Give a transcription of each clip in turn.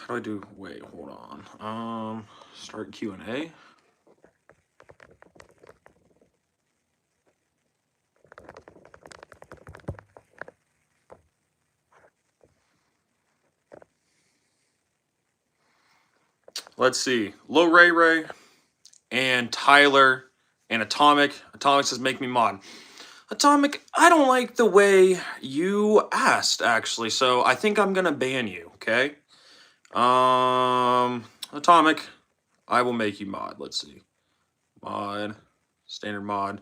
How do I do? Wait, hold on. Start Q&A. Let's see. Low Ray Ray and Tyler and Atomic. Atomic says make me mod. Atomic, I don't like the way you asked, actually, so I think I'm gonna ban you, okay? Atomic, I will make you mod. Let's see. Mod. Standard mod.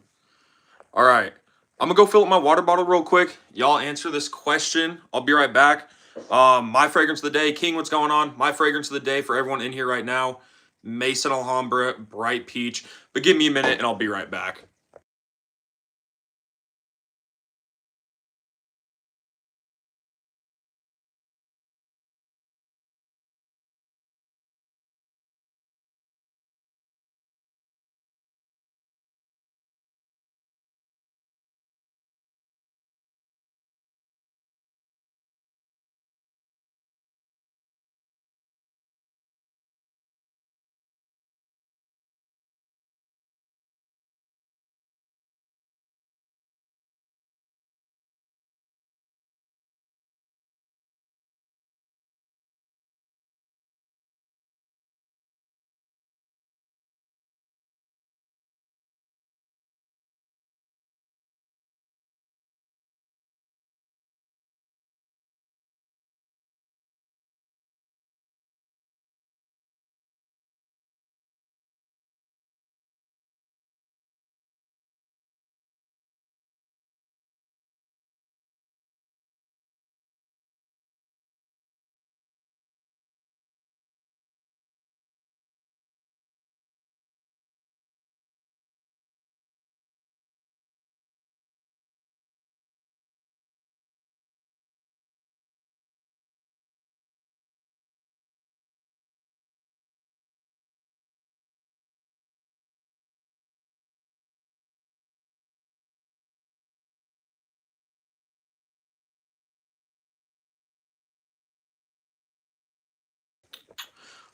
Alright. I'm gonna go fill up my water bottle real quick. Y'all answer this question. I'll be right back. My fragrance of the day. King, what's going on? My fragrance of the day for everyone in here right now. Mason Alhambra, Bright Peach. But give me a minute and I'll be right back.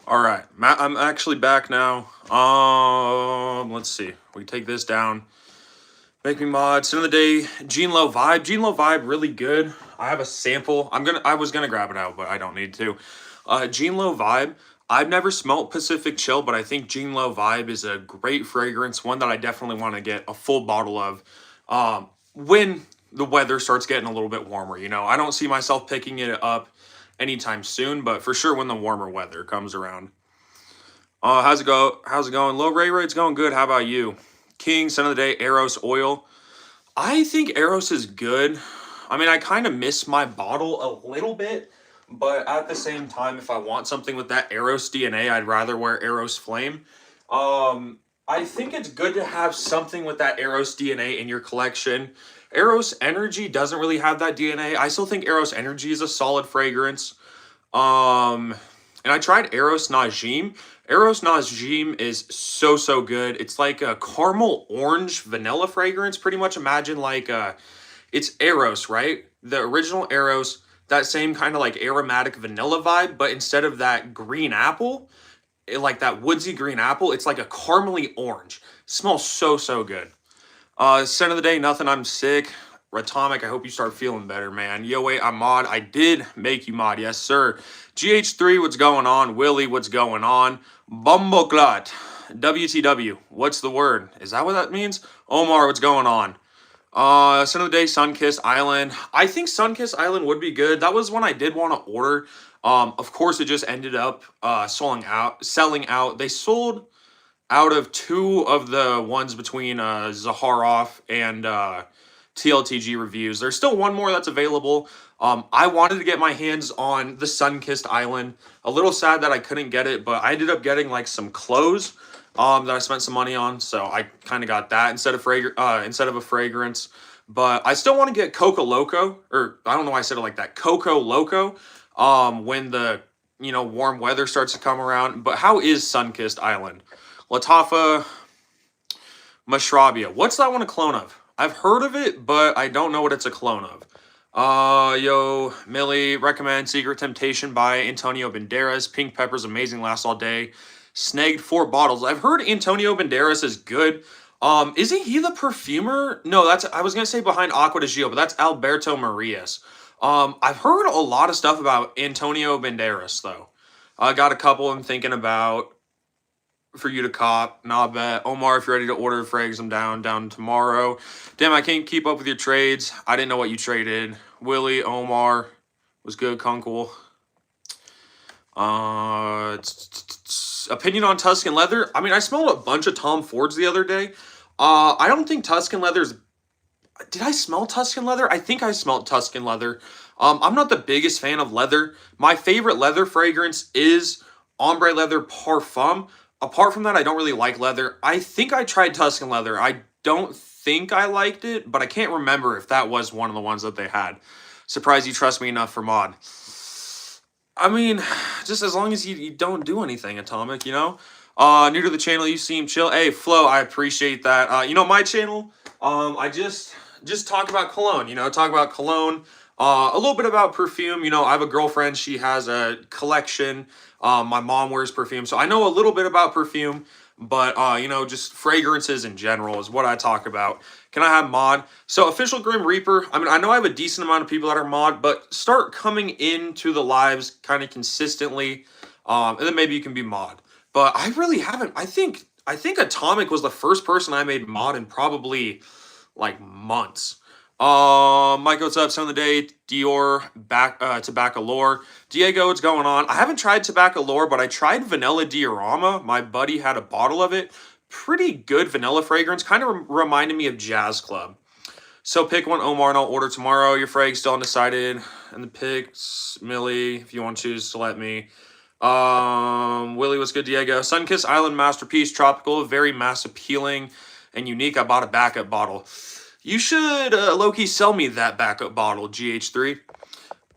All right, I'm actually back now. Let's see. We take this down. Make me mod. Sin of the day. Gene Low Vibe. Gene Low Vibe, really good. I have a sample. I was gonna grab it out, but I don't need to. Gene Low Vibe. I've never smelt Pacific Chill, but I think Gene Low Vibe is a great fragrance. One that I definitely want to get a full bottle of. When the weather starts getting a little bit warmer, I don't see myself picking it up anytime soon, but for sure when the warmer weather comes around. How's it go? How's it going? Low Ray Rate's going good. How about you? King, Son of the Day, Eros Oil. I think Eros is good. I mean, I kind of miss my bottle a little bit, but at the same time, if I want something with that Eros DNA, I'd rather wear Eros Flame. I think it's good to have something with that Eros DNA in your collection. Eros Energy doesn't really have that DNA. I still think Eros Energy is a solid fragrance. And I tried Eros Najim. Eros Najim is so good. It's like a caramel orange vanilla fragrance. Pretty much imagine like it's Eros, right? The original Eros, that same kind of like aromatic vanilla vibe, but instead of that green apple, like that woodsy green apple, it's like a caramely orange. Smells so good. Scent of the day, nothing. I'm sick. Ratomic, I hope you start feeling better, man. Yo, wait, I'm mod. I did make you mod. Yes, sir. GH3, what's going on? Willie, what's going on? Bumbleclot. WTW, what's the word? Is that what that means? Omar, what's going on? Scent of the day, Sunkissed Island. I think Sunkissed Island would be good. That was one I did want to order. Of course, it just ended up selling out. They sold out of two of the ones between Zaharoff and TLTG reviews. There's still one more that's available. I wanted to get my hands on the Sunkissed Island. A little sad that I couldn't get it, but I ended up getting like some clothes that I spent some money on, so I kind of got that instead of a fragrance. But I still want to get Coco Loco, or I don't know why I said it like that, Coco Loco. When the warm weather starts to come around. But how is Sunkissed Island? Latafa Mashrabia. What's that one a clone of? I've heard of it, but I don't know what it's a clone of. Yo, Millie, recommend Secret Temptation by Antonio Banderas. Pink Pepper's amazing, lasts all day. Snagged 4 bottles. I've heard Antonio Banderas is good. Isn't he the perfumer? No, that's, I was gonna say behind Aqua de Gio, but that's Alberto Marias. I've heard a lot of stuff about Antonio Banderas though. I got a couple I'm thinking about for you to cop. Nah, bet. Omar, if you're ready to order frags, I'm down tomorrow. Damn, I can't keep up with your trades. I didn't know what you traded. Willie, Omar was good. Kunkel. Opinion on Tuscan leather. I mean, I smelled a bunch of Tom Fords the other day. I don't think Tuscan leather's. Did I smell Tuscan leather? I think I smelled Tuscan leather. I'm not the biggest fan of leather. My favorite leather fragrance is Ombre Leather Parfum. Apart from that, I don't really like leather. I think I tried Tuscan leather. I don't think I liked it, but I can't remember if that was one of the ones that they had. Surprised you trust me enough for mod. I mean, just as long as you don't do anything, Atomic, you know? New to the channel, you seem chill. Hey, Flo, I appreciate that. You know, my channel, I just talk about cologne, you know, talk about cologne, a little bit about perfume. You know, I have a girlfriend, she has a collection. My mom wears perfume, so I know a little bit about perfume, but, you know, just fragrances in general is what I talk about. Can I have mod? So Official Grim Reaper, I mean, I know I have a decent amount of people that are mod, but start coming into the lives kind of consistently, and then maybe you can be mod. But I really haven't. I think Atomic was the first person I made mod in probably like months. Mike, what's up? Son of the day, Dior, Tobacco Lore. Diego, what's going on? I haven't tried Tobacco Lore, but I tried Vanilla Diorama. My buddy had a bottle of it. Pretty good vanilla fragrance. Kind of reminded me of Jazz Club. So pick one, Omar, and I'll order tomorrow. Your frag still undecided. And the picks, Millie, if you want to choose to let me. Willie, what's good, Diego? Sunkissed Island Masterpiece, tropical, very mass appealing and unique. I bought a backup bottle. You should low-key sell me that backup bottle, GH3.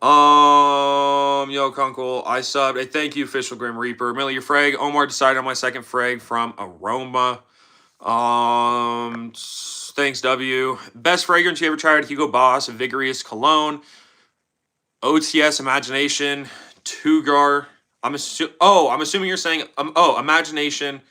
Yo, Kunkel, I subbed. Hey, thank you, Official Grim Reaper. Millie, your frag. Omar decided on my second frag from Aroma. Thanks, W. Best fragrance you ever tried? Hugo Boss, Vigorous Cologne, OTS Imagination, Tugar. I'm assuming you're saying Imagination.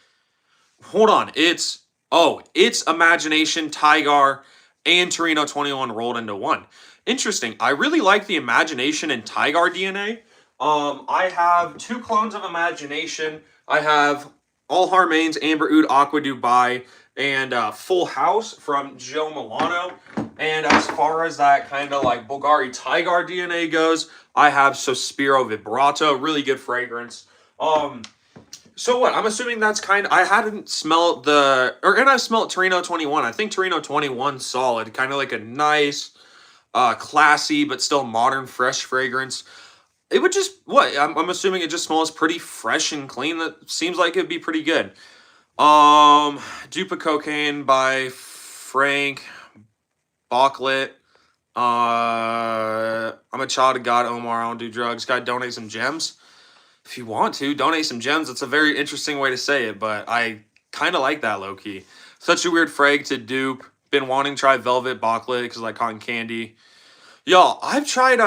Hold on, it's Imagination, Tygar, and Torino 21 rolled into one. Interesting. I really like the Imagination and Tygar DNA. I have 2 clones of Imagination. I have All Harmains, Amber Oud, Aqua Dubai, and Full House from Joe Milano. And as far as that kind of like Bulgari Tygar DNA goes, I have Sospiro Vibrato, really good fragrance. So what? I'm assuming that's kind of, I hadn't smelled and I smelled Torino 21. I think Torino 21 solid, kind of like a nice, classy, but still modern, fresh fragrance. It would just, I'm assuming it just smells pretty fresh and clean. That seems like it'd be pretty good. Dupe of Cocaine by Frank Bachlet. I'm a child of God, Omar. I don't do drugs. Gotta donate some gems. If you want to, donate some gems. It's a very interesting way to say it, but I kind of like that low-key. Such a weird frag to dupe. Been wanting to try Velvet Bachlet because I like cotton candy. Y'all, I've tried,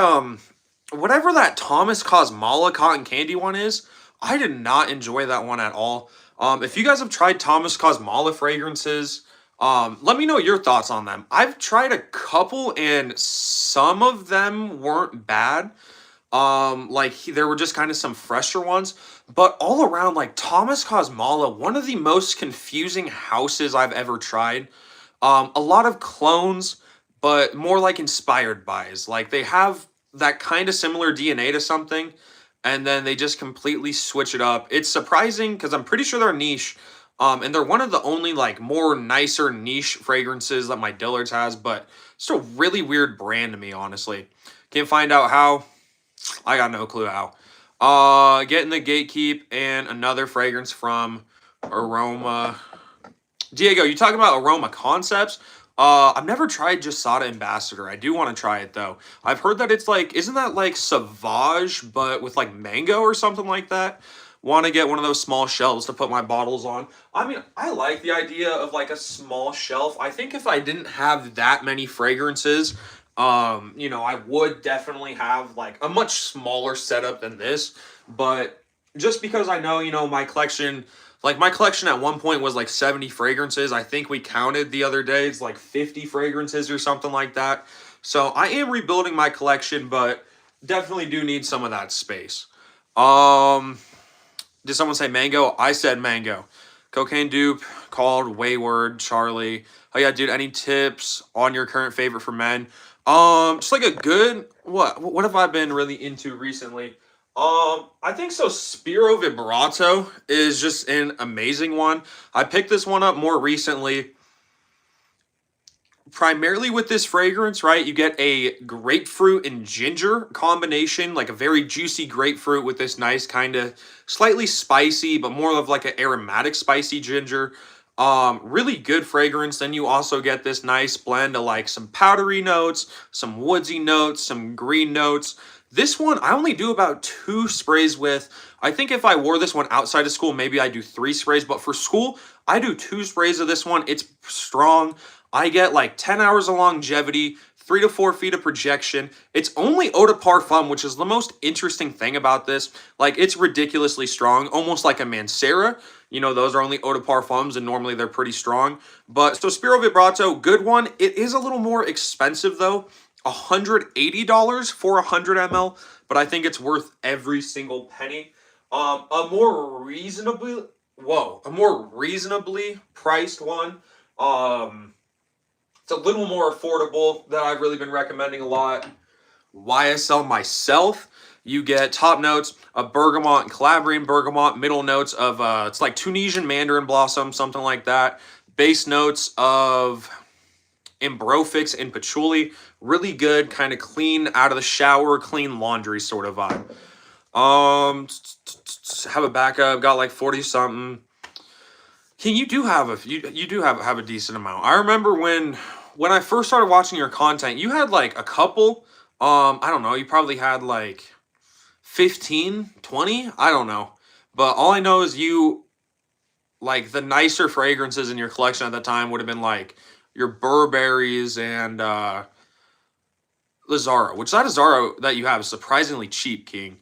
whatever that Thomas Cosmala cotton candy one is, I did not enjoy that one at all. If you guys have tried Thomas Cosmala fragrances, let me know your thoughts on them. I've tried a couple and some of them weren't bad. There were just kind of some fresher ones, but all around, like Thomas Cosmala, one of the most confusing houses I've ever tried. A lot of clones, but more like inspired buys. Like they have that kind of similar DNA to something, and then they just completely switch it up. It's surprising because I'm pretty sure they're niche. And they're one of the only like more nicer niche fragrances that my Dillard's has, but it's a really weird brand to me, honestly. Can't find out how. I got no clue how. Getting the Gatekeep and another fragrance from Aroma. Diego, you talking about Aroma Concepts? I've never tried Jasada Ambassador. I do want to try it though. I've heard that it's like, isn't that like Sauvage, but with like mango or something like that? Want to get one of those small shelves to put my bottles on. I mean, I like the idea of like a small shelf. I think if I didn't have that many fragrances, You know, I would definitely have like a much smaller setup than this, but just because I know, you know, my collection at one point was like 70 fragrances. I think we counted the other day, it's like 50 fragrances or something like that. So I am rebuilding my collection, but definitely do need some of that space. Um, did someone say mango? I said mango. Cocaine dupe called Wayward Charlie. Oh yeah, dude. Any tips on your current favorite for men? Just like a good what have I been really into recently? I think so. Spiro Vibrato is just an amazing one. I picked this one up more recently primarily with this fragrance, right? You get a grapefruit and ginger combination, like a very juicy grapefruit with this nice kind of slightly spicy, but more of like an aromatic spicy ginger. Really good fragrance. Then you also get this nice blend of like some powdery notes, some woodsy notes, some green notes. This one I only do about 2 sprays with. I think if I wore this one outside of school, maybe I do 3 sprays, but for school, I do 2 sprays of this one. It's strong. I get like 10 hours of longevity, 3 to 4 feet of projection. It's only eau de parfum, which is the most interesting thing about this. Like, it's ridiculously strong, almost like a Mancera. You know, those are only eau de parfums, and normally they're pretty strong. But, so Spiro Vibrato, good one. It is a little more expensive, though. $180 for 100 ml, but I think it's worth every single penny. A more reasonably priced one. It's a little more affordable that I've really been recommending a lot. YSL Myself. You get top notes of bergamot and Calabrian bergamot, middle notes of it's like Tunisian mandarin blossom, something like that. Base notes of Ambrofix and patchouli. Really good, kind of clean out of the shower, clean laundry sort of vibe. Have a backup, got like 40 something. King, you do have a decent amount. I remember when I first started watching your content, you had like a couple. I don't know, you probably had like 15, 20. I don't know. But all I know is you like the nicer fragrances in your collection at that time would have been like your Burberrys and Lazaro, which that Lazaro that you have is surprisingly cheap, King.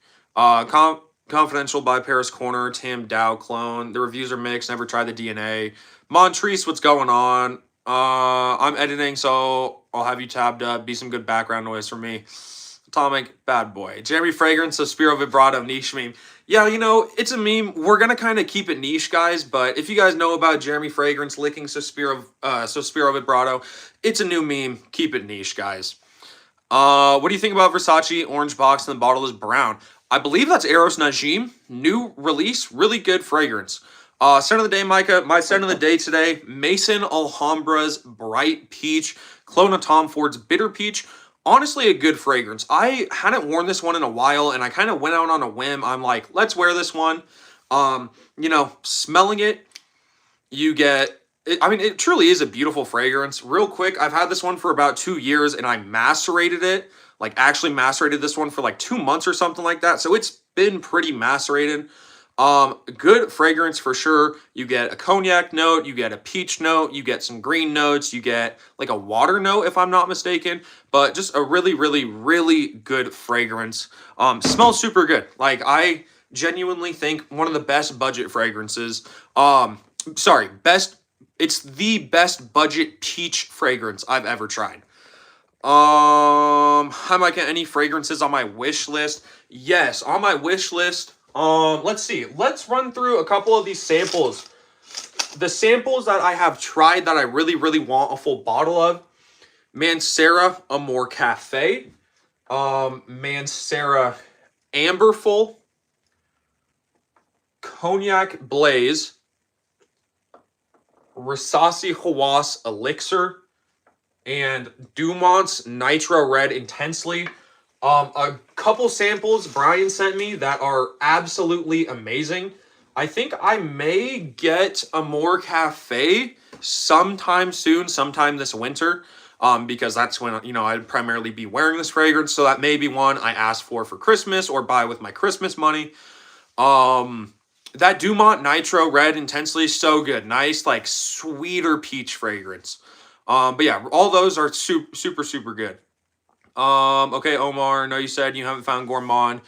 Confidential by Paris Corner, Tim Dow clone. The reviews are mixed. Never tried the DNA. Montrese, what's going on? I'm editing, so I'll have you tabbed up. Be some good background noise for me. Atomic, bad boy. Jeremy Fragrance, Spiro Vibrato, niche meme. Yeah, you know, it's a meme. We're going to kind of keep it niche, guys, but if you guys know about Jeremy Fragrance licking Spiro Vibrato, it's a new meme. Keep it niche, guys. What do you think about Versace orange box and the bottle is brown? I believe that's Eros Najim. New release. Really good fragrance. Scent of the day, Micah. My scent of the day today, Mason Alhambra's Bright Peach. Clone of Tom Ford's Bitter Peach. Honestly, a good fragrance. I hadn't worn this one in a while, and I kind of went out on a whim. I'm like, let's wear this one. You know, smelling it, you get... it truly is a beautiful fragrance. Real quick, I've had this one for about 2 years, and I macerated it. Like, actually macerated this one for like 2 months or something like that. So it's been pretty macerated. Good fragrance for sure. You get a cognac note, you get a peach note, you get some green notes, you get like a water note if I'm not mistaken, but just a really, really, really good fragrance. Smells super good. Like, I genuinely think one of the best budget fragrances. It's the best budget peach fragrance I've ever tried. I might get any fragrances on my wish list. Yes, on my wish list. Let's see. Let's run through a couple of these samples. The samples that I have tried that I really, really want a full bottle of. Mancera Amore Cafe. Mancera Amberful. Cognac Blaze. Rasasi Hawass Elixir. And Dumont's Nitro Red Intensely. A couple samples Brian sent me that are absolutely amazing. I think I may get Amore Cafe sometime soon, sometime this winter, because that's when, you know, I'd primarily be wearing this fragrance. So that may be one I ask for Christmas or buy with my Christmas money. That Dumont Nitro Red Intensely is so good. Nice, like, sweeter peach fragrance. But yeah, all those are super, super good. Okay, Omar, no, you said you haven't found Gourmand,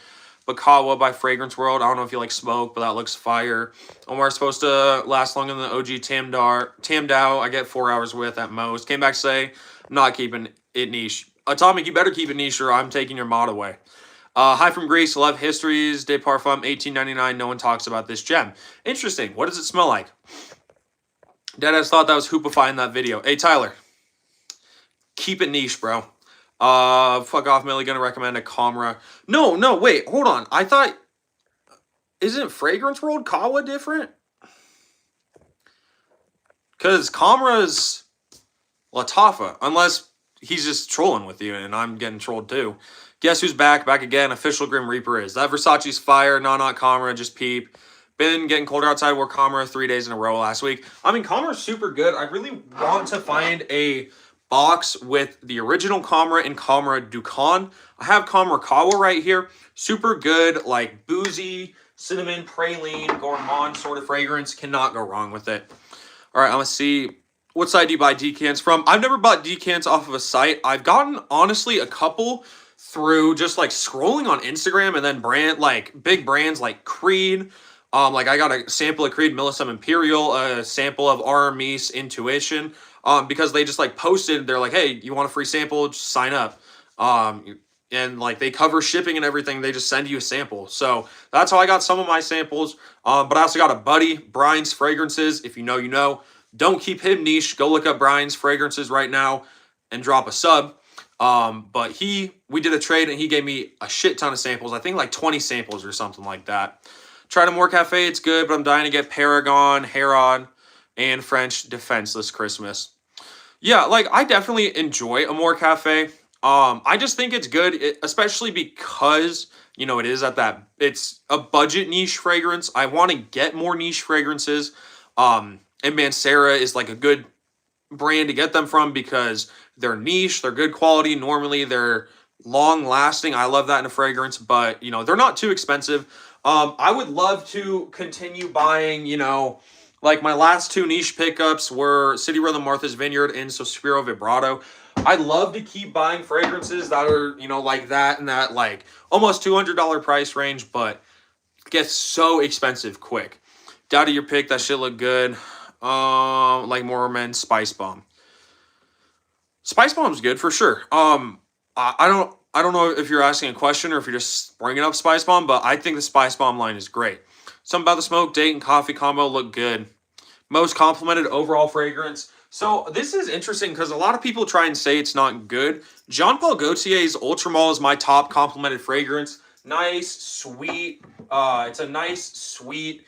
but Kawa by Fragrance World. I don't know if you like smoke, but that looks fire. Omar's supposed to last longer than the OG Tamdao. I get 4 hours with at most. Came back to say, I'm not keeping it niche. Atomic, you better keep it niche or I'm taking your mod away. Hi from Greece. Love Histories de Parfum 1899. No one talks about this gem. Interesting. What does it smell like? Deadass thought that was hoopify in that video. Hey, Tyler. Keep it niche, bro. Fuck off, Millie. Gonna recommend a Comra. No, wait. Hold on. I thought... Isn't Fragrance World Kawa different? Because Comra's Lattafa. Unless he's just trolling with you and I'm getting trolled too. Guess who's back? Back again. Official Grim Reaper is. That Versace's fire. No, not Comra. Just peep. Been getting colder outside. Wore Comra 3 days in a row last week. I mean, Comra's super good. I really want to find a box with the original Comra and Comra Dukan. I have Comra Kawa right here. Super good, like boozy, cinnamon, praline, gourmand sort of fragrance. Cannot go wrong with it. All right, I'm going to see... What site do you buy decants from? I've never bought decants off of a site. I've gotten, honestly, a couple through just, like, scrolling on Instagram and then big brands like Creed. Like, I got a sample of Creed Millesum Imperial, a sample of Aramis Intuition, because they just, like, posted, they're like, hey, you want a free sample? Just sign up. And, like, they cover shipping and everything. They just send you a sample. So, that's how I got some of my samples. But I also got a buddy, Brian's Fragrances. If you know, you know. Don't keep him niche. Go look up Brian's Fragrances right now and drop a sub. But we did a trade and he gave me a shit ton of samples. I think like 20 samples or something like that. Tried Amour Cafe. It's good, but I'm dying to get Paragon, Heron, and French Defenseless Christmas. Yeah, like I definitely enjoy Amour Cafe. I just think it's good, especially because, you know, it's a budget niche fragrance. I want to get more niche fragrances. And Mancera is like a good brand to get them from because they're niche, they're good quality. Normally they're long lasting. I love that in a fragrance, but you know, they're not too expensive. I would love to continue buying, you know, like my last two niche pickups were City Rhythm Martha's Vineyard and Sospiro Vibrato. I'd love to keep buying fragrances that are, you know, like that and that like almost $200 price range, but it gets so expensive quick. Doubted your pick. That shit looked good. Like Moorman Spice Bomb. Spice Bomb's good for sure. I don't know if you're asking a question or if you're just bringing up Spice Bomb, but I think the Spice Bomb line is great. Something about the smoke, date, and coffee combo look good. Most complimented overall fragrance. So this is interesting because a lot of people try and say it's not good. Jean Paul Gaultier's Ultramall is my top complimented fragrance. Nice, sweet. It's a nice, sweet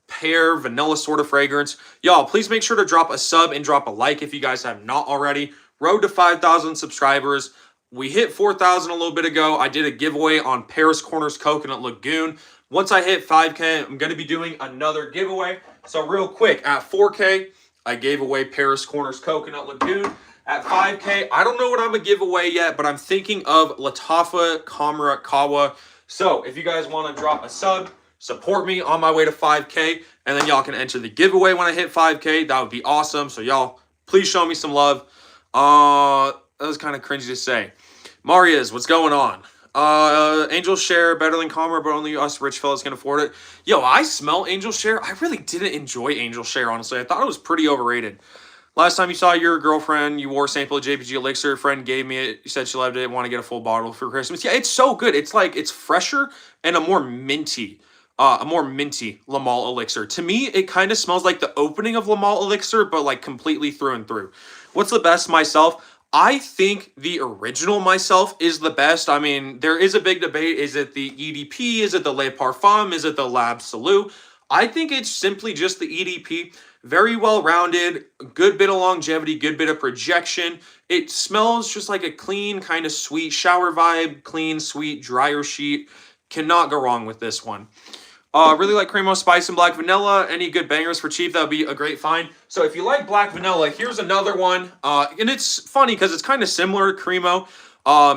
pear vanilla sort of fragrance. Y'all, please make sure to drop a sub and drop a like if you guys have not already. Road to 5,000 subscribers. We hit 4,000 a little bit ago. I did a giveaway on Paris Corners Coconut Lagoon. Once I hit 5K, I'm going to be doing another giveaway. So real quick, at 4K, I gave away Paris Corners Coconut Lagoon. At 5K, I don't know what I'm going to give away yet, but I'm thinking of Lattafa Comra Kawa. So if you guys want to drop a sub, support me on my way to 5K, and then y'all can enter the giveaway when I hit 5K. That would be awesome. So y'all, please show me some love. That was kind of cringy to say. Marias, what's going on? Angel Share, better than Comra, but only us rich fellas can afford it. Yo, I smell Angel Share. I really didn't enjoy Angel Share, honestly. I thought it was pretty overrated. Last time you saw your girlfriend, you wore a sample of JPG Elixir. A friend gave me it. You said she loved it. Want to get a full bottle for Christmas. Yeah, it's so good. It's like, it's fresher and a more minty La Male Elixir. To me, it kind of smells like the opening of La Male Elixir, but like completely through and through. What's the best myself? I think the original myself is the best. I mean, there is a big debate. Is it the EDP? Is it the Le Parfum? Is it the L'Absolu? I think it's simply just the EDP. Very well-rounded, good bit of longevity, good bit of projection. It smells just like a clean, kind of sweet shower vibe, clean, sweet, dryer sheet. Cannot go wrong with this one. Really like Cremo Spice and Black Vanilla. Any good bangers for cheap, that would be a great find. So if you like Black Vanilla, here's another one. And it's funny because it's kind of similar to Cremo.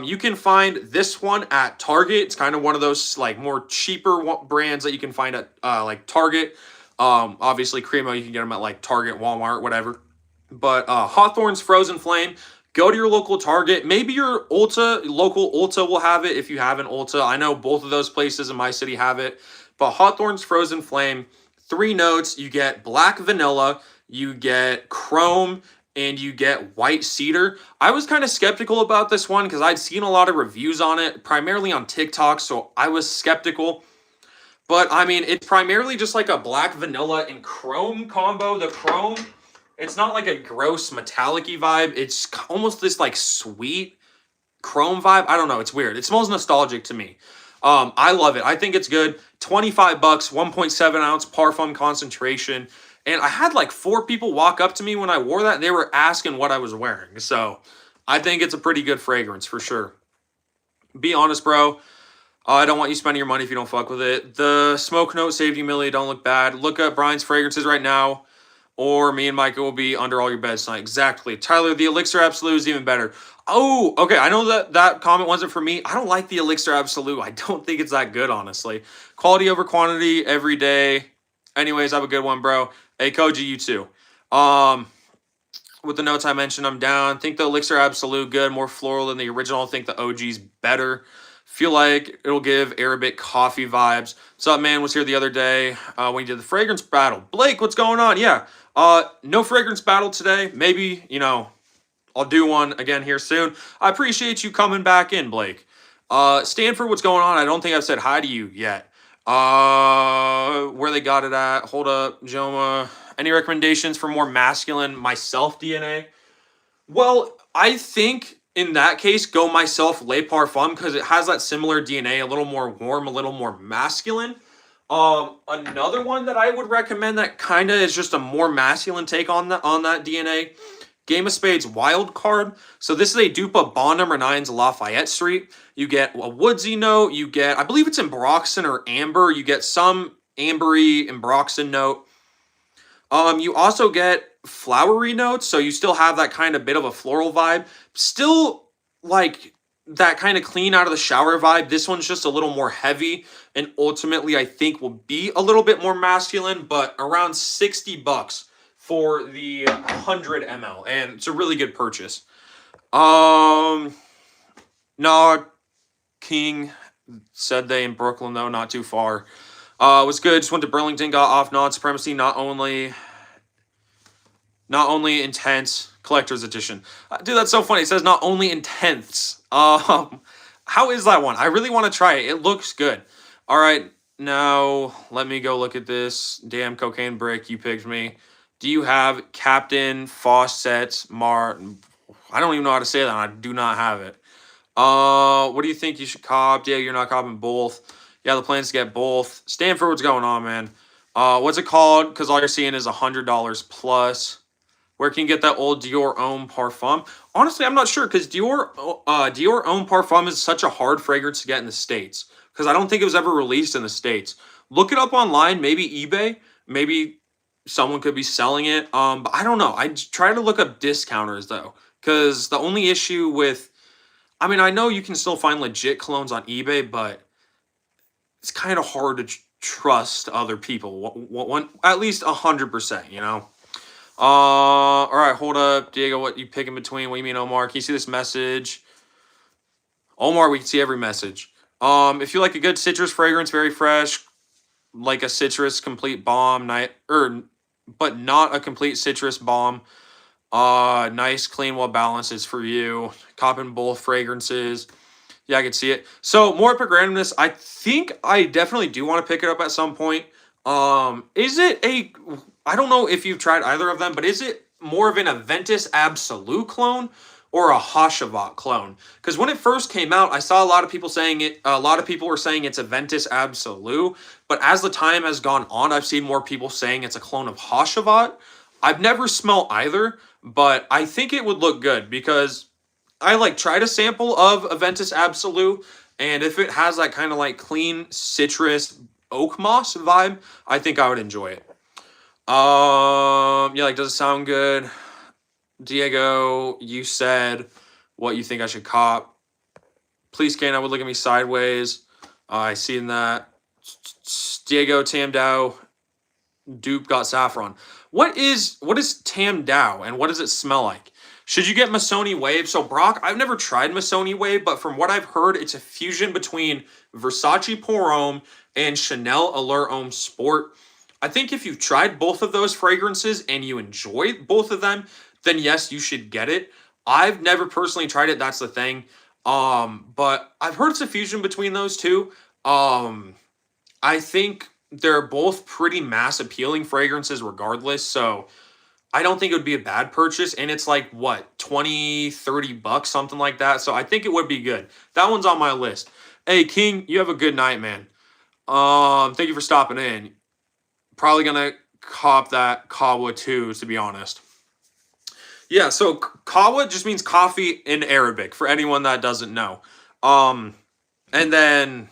You can find this one at Target. It's kind of one of those like more cheaper brands that you can find at like Target. Obviously Cremo, you can get them at like Target, Walmart, whatever. But Hawthorne's Frozen Flame, Go to your local Target. Maybe your local Ulta will have it if you have an Ulta. I know both of those places in my city have it. But Hawthorne's Frozen Flame, 3 notes. You get black vanilla, you get chrome, and you get white cedar. I was kind of skeptical about this one because I'd seen a lot of reviews on it, primarily on TikTok, so I was skeptical. But I mean, it's primarily just like a black vanilla and chrome combo. The chrome, it's not like a gross metallic-y vibe. It's almost this like sweet chrome vibe. I don't know. It's weird. It smells nostalgic to me. I love it. I think it's good. 25 bucks, 1.7 ounce parfum concentration. And I had like 4 people walk up to me when I wore that. And they were asking what I was wearing. So I think it's a pretty good fragrance for sure. Be honest, bro. I don't want you spending your money if you don't fuck with it. The smoke note saved you, Millie. Don't look bad. Look up Brian's fragrances right now, or me and Micah will be under all your beds tonight. Exactly. Tyler, the Elixir Absolute is even better. Oh, okay. I know that comment wasn't for me. I don't like the Elixir Absolute. I don't think it's that good, honestly. Quality over quantity every day. Anyways, have a good one, bro. Hey, Koji, you too. With the notes I mentioned, I'm down. Think the Elixir Absolute good, more floral than the original. Think the OG's better. Feel like it'll give Arabic coffee vibes. What's up, man? Was here the other day when you did the fragrance battle. Blake, what's going on? Yeah, no fragrance battle today. Maybe, I'll do one again here soon. I appreciate you coming back in, Blake. Stanford, what's going on? I don't think I've said hi to you yet. Where they got it at? Hold up, Joma. Any recommendations for more masculine myself DNA? Well, I think in that case, go myself Le Parfum because it has that similar DNA, a little more warm, a little more masculine. Another one that I would recommend that kind of is just a more masculine take on that DNA. Game of Spades Wild Card. So this is a dupe of Bond No. 9's Lafayette Street. You get a woodsy note. You get, I believe it's ambroxan or amber. You get some ambery ambroxan note. You also get flowery notes, so you still have that kind of bit of a floral vibe. Still like that kind of clean out of the shower vibe. This one's just a little more heavy and ultimately I think will be a little bit more masculine, but around 60 bucks for the 100 ml, and it's a really good purchase. No, King said they in Brooklyn though, not too far. Was good. Just went to Burlington, got off non-supremacy. Not only intense collector's edition. Dude, that's so funny. It says not only intense. How is that one? I really want to try it. It looks good. All right, now let me go look at this. Damn cocaine brick, you picked me. Do you have Captain Fawcett Martin? I don't even know how to say that. I do not have it. What do you think you should cop? Yeah, you're not copping both. Yeah, the plan's to get both. Stanford, what's going on, man? What's it called? Because all you're seeing is $100 plus. Where can you get that old Dior Homme Parfum? Honestly, I'm not sure because Dior Homme Parfum is such a hard fragrance to get in the States because I don't think it was ever released in the States. Look it up online, maybe eBay, maybe someone could be selling it. But I don't know. I try to look up discounters though because the only issue with, I mean, I know you can still find legit colognes on eBay, but it's kind of hard to trust other people. At least 100%, all right, hold up. Diego, what you pick in between? What do you mean, Omar? Can you see this message? Omar, we can see every message. If you like a good citrus fragrance, very fresh, like a citrus complete bomb, but not a complete citrus bomb. Nice, clean, well balanced is for you. Copping both fragrances. Yeah, I can see it. So more Epic Randomness. I think I definitely do want to pick it up at some point. Is it I don't know if you've tried either of them, but is it more of an Aventus Absolute clone or a Hashavat clone? Because when it first came out, I saw a lot of people saying it. A lot of people were saying it's Aventus Absolute, but as the time has gone on, I've seen more people saying it's a clone of Hashavat. I've never smelled either, but I think it would look good because I tried a sample of Aventus Absolute, and if it has that kind of clean citrus oak moss vibe, I think I would enjoy it. Yeah, does it sound good? Diego, you said what you think I should cop. Please, Kane, I would look at me sideways. I seen that. Diego, Tam Dao, dupe got saffron. What is Tam Dao and what does it smell like? Should you get Missoni Wave? So Brock, I've never tried Missoni Wave, but from what I've heard, it's a fusion between Versace Pour Homme and Chanel Allure Homme Sport. I think if you've tried both of those fragrances and you enjoy both of them, then yes, you should get it. I've never personally tried it. That's the thing. But I've heard it's a fusion between those two. I think they're both pretty mass appealing fragrances regardless. So I don't think it would be a bad purchase. And it's like, what, 20, 30 bucks, something like that. So I think it would be good. That one's on my list. Hey, King, you have a good night, man. Thank you for stopping in. Probably going to cop that Kawa too, to be honest. Yeah, so Kawa just means coffee in Arabic, for anyone that doesn't know. And then,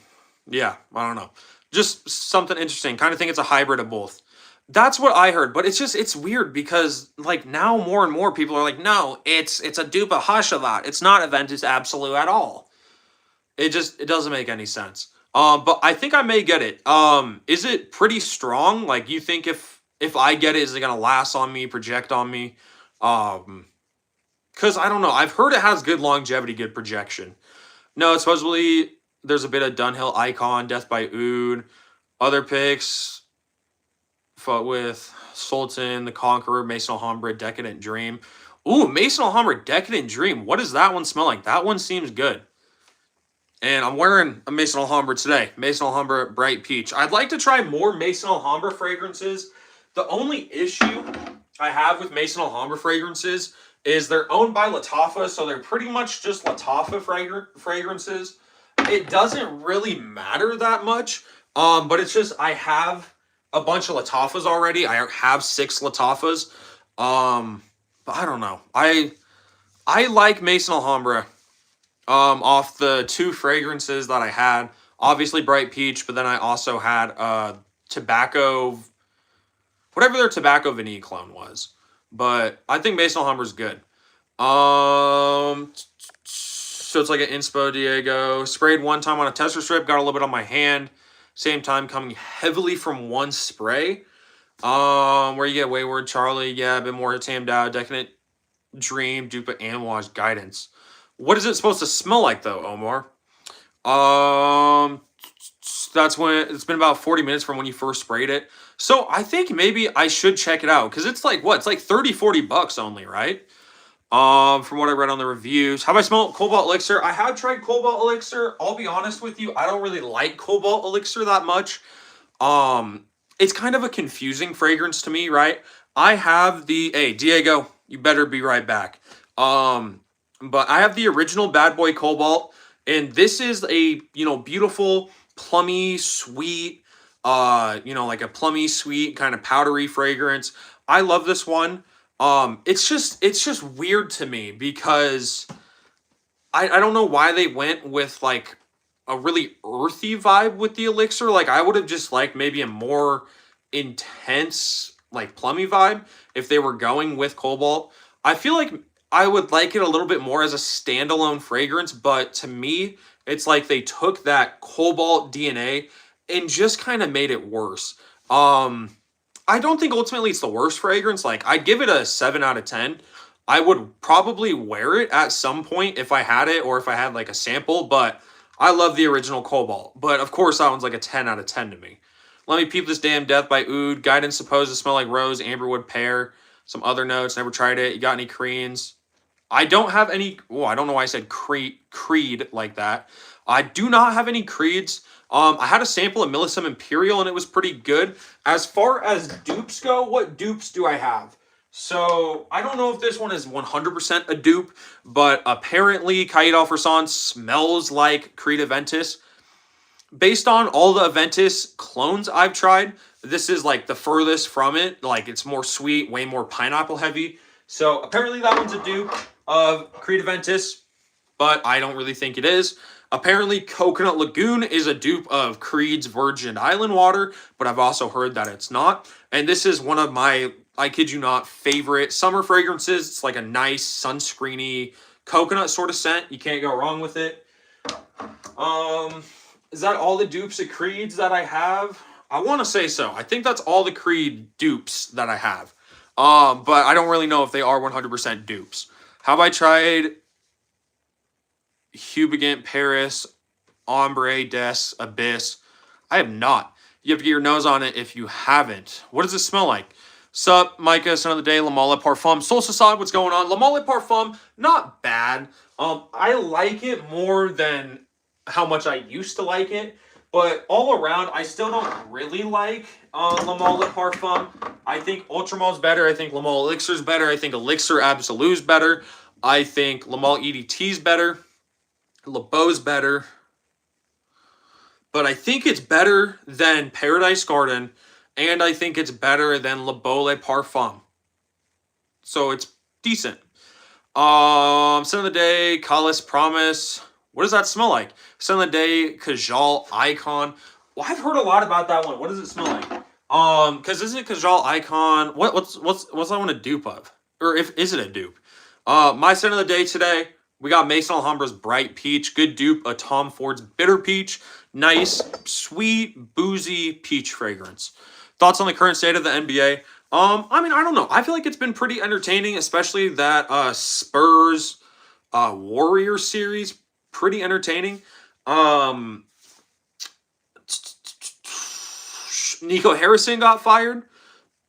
yeah, I don't know. Just something interesting. Kind of think it's a hybrid of both. That's what I heard, but it's weird because like now more and more people are like, no, it's a dupe of Hashalat. It's not Aventus Absolute at all. It doesn't make any sense. But I think I may get it. Is it pretty strong? Like you think if I get it, is it gonna last on me, project on me? Because I don't know. I've heard it has good longevity, good projection. No, it's supposedly there's a bit of Dunhill Icon, Death by Oud, other picks. Fought with Sultan, the Conqueror, Maison Alhambra, Decadent Dream. Ooh, Maison Alhambra, Decadent Dream. What does that one smell like? That one seems good. And I'm wearing a Maison Alhambra today. Maison Alhambra Bright Peach. I'd like to try more Maison Alhambra fragrances. The only issue I have with Maison Alhambra fragrances is they're owned by Lattafa, so they're pretty much just Lattafa fragrances. It doesn't really matter that much, but it's just I have a bunch of Lattafas already. I have 6 Lattafas, but I don't know. I like Maison Alhambra. Off the 2 fragrances that I had, obviously Bright Peach, but then I also had Tobacco, whatever their Tobacco Vanille clone was. But I think Maison Alhambra's good. So it's like an Inspo Diego. Sprayed one time on a tester strip, got a little bit on my hand. Same time coming heavily from one spray. Where you get Wayward Charlie, yeah, a bit more tamed out, Decadent Dream, Dupe Amouage Guidance. What is it supposed to smell like though, Omar? That's when it's been about 40 minutes from when you first sprayed it. So I think maybe I should check it out because it's like what? It's like 30, 40 bucks only, right? From what I read on the reviews. Have I smelled Cobalt Elixir? I have tried Cobalt Elixir. I'll be honest with you, I don't really like Cobalt Elixir that much. It's kind of a confusing fragrance to me, right? I have hey, Diego, you better be right back. But I have the original Bad Boy Cobalt, and this is a, beautiful, plummy, sweet, like a plummy, sweet, kind of powdery fragrance. I love this one. It's just weird to me because I don't know why they went with like a really earthy vibe with the Elixir. Like I would have just liked maybe a more intense, like plummy vibe if they were going with Cobalt. I feel like I would like it a little bit more as a standalone fragrance, but to me, it's like they took that Cobalt DNA and just kind of made it worse. I don't think ultimately it's the worst fragrance. Like, I'd give it a 7 out of 10. I would probably wear it at some point if I had it or if I had like a sample, but I love the original Cobalt. But of course, that one's like a 10 out of 10 to me. Let me peep this damn Death by Oud. Guidance supposed to smell like rose, amberwood, pear, some other notes. Never tried it. You got any Koreans? I don't have any. Oh, I don't know why I said creed like that. I do not have any creeds. I had a sample of Millesime Imperial and it was pretty good. As far as dupes go, what dupes do I have? So I don't know if this one is 100% a dupe, but apparently Cahiers d'Alfresson smells like Creed Aventus. Based on all the Aventus clones I've tried, this is like the furthest from it. Like it's more sweet, way more pineapple heavy. So apparently that one's a dupe of Creed Aventus, but I don't really think it is. Apparently Coconut Lagoon is a dupe of Creed's Virgin Island Water, but I've also heard that it's not. And this is one of my, I kid you not, favorite summer fragrances. It's like a nice sunscreeny coconut sort of scent. You can't go wrong with it. Is that all the dupes of Creeds that I have? I want to say so. I think that's all the Creed dupes that I have. But I don't really know if they are 100% dupes. Have I tried Hubigant, Paris, Ombre, Des, Abyss? I have not. You have to get your nose on it if you haven't. What does it smell like? Sup, Micah, son of the day, La Mole Parfum. Soul Society, what's going on? La Mole Parfum, not bad. I like it more than how much I used to like it. But all around, I still don't really like La Mole Parfum. I think Ultramal's better. I think La Mole Elixir's better. I think Elixir Absolu's better. I think La Mole EDT's better. Le Beau's better. But I think it's better than Paradise Garden, and I think it's better than Le Beau Parfum. So it's decent. Scent of the day, Kalis Promise. What does that smell like? Scent of the day, Kajal Icon. Well, I've heard a lot about that one. What does it smell like? Because isn't it Kajal Icon? What's that one a dupe of? Or is it a dupe? My scent of the day today, we got Mason Alhambra's Bright Peach. Good dupe, a Tom Ford's Bitter Peach. Nice, sweet, boozy peach fragrance. Thoughts on the current state of the NBA? I mean, I don't know. I feel like it's been pretty entertaining, especially that Spurs Warrior series. Pretty entertaining. Nico Harrison got fired.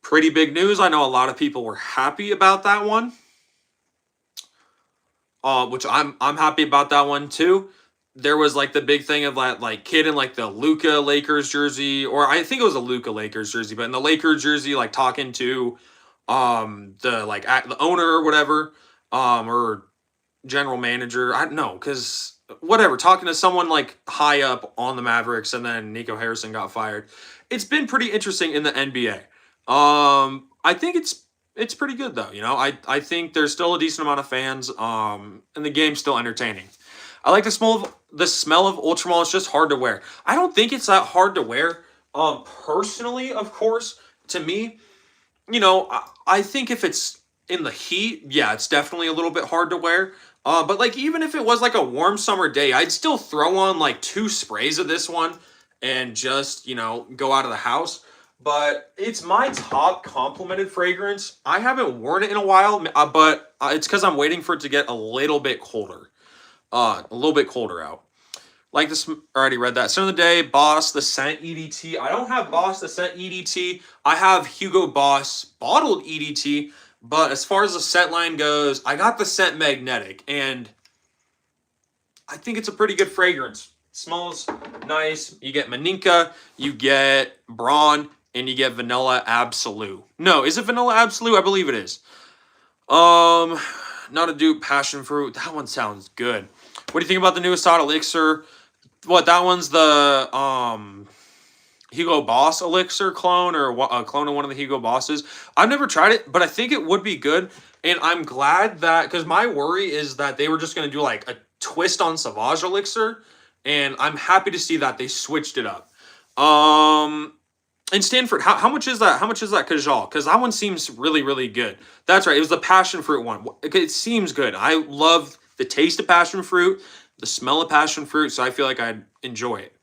Pretty big news. I know a lot of people were happy about that one. Which I'm happy about that one too. There was like the big thing of like kid in like the Luka Lakers jersey, or I think it was a Luka Lakers jersey, but in the Lakers jersey, like talking to the owner or whatever, or general manager. I don't know, because whatever, talking to someone like high up on the Mavericks, and then Nico Harrison got fired. It's been pretty interesting in the NBA. I think it's pretty good though. I think there's still a decent amount of fans. And the game's still entertaining. I like the smell of Ultramall. It's just hard to wear. I don't think it's that hard to wear. Personally, of course, to me, I think if it's in the heat, yeah, it's definitely a little bit hard to wear. But like even if it was like a warm summer day, I'd still throw on like 2 sprays of this one and just, go out of the house. But it's my top complimented fragrance. I haven't worn it in a while, but it's because I'm waiting for it to get a little bit colder. A little bit colder out. Like this, I already read that. Scent of the day, Boss the Scent EDT. I don't have Boss the Scent EDT. I have Hugo Boss bottled EDT. But as far as the scent line goes, I got the Scent Magnetic. And I think it's a pretty good fragrance. It smells nice. You get Maninka, you get Braun, and you get Vanilla Absolute. No, is it Vanilla Absolute? I believe it is. Not a dupe, Passion Fruit. That one sounds good. What do you think about the newest hot elixir? What, that one's the Hugo Boss elixir clone, or a clone of one of the Hugo Bosses. I've never tried it, but I think it would be good. And I'm glad that, because my worry is that they were just going to do like a twist on Sauvage elixir. And I'm happy to see that they switched it up. And Stanford, how much is that? How much is that Kajal? Because that one seems really, really good. That's right. It was the passion fruit one. It seems good. I love the taste of passion fruit, the smell of passion fruit, so I feel like I'd enjoy it.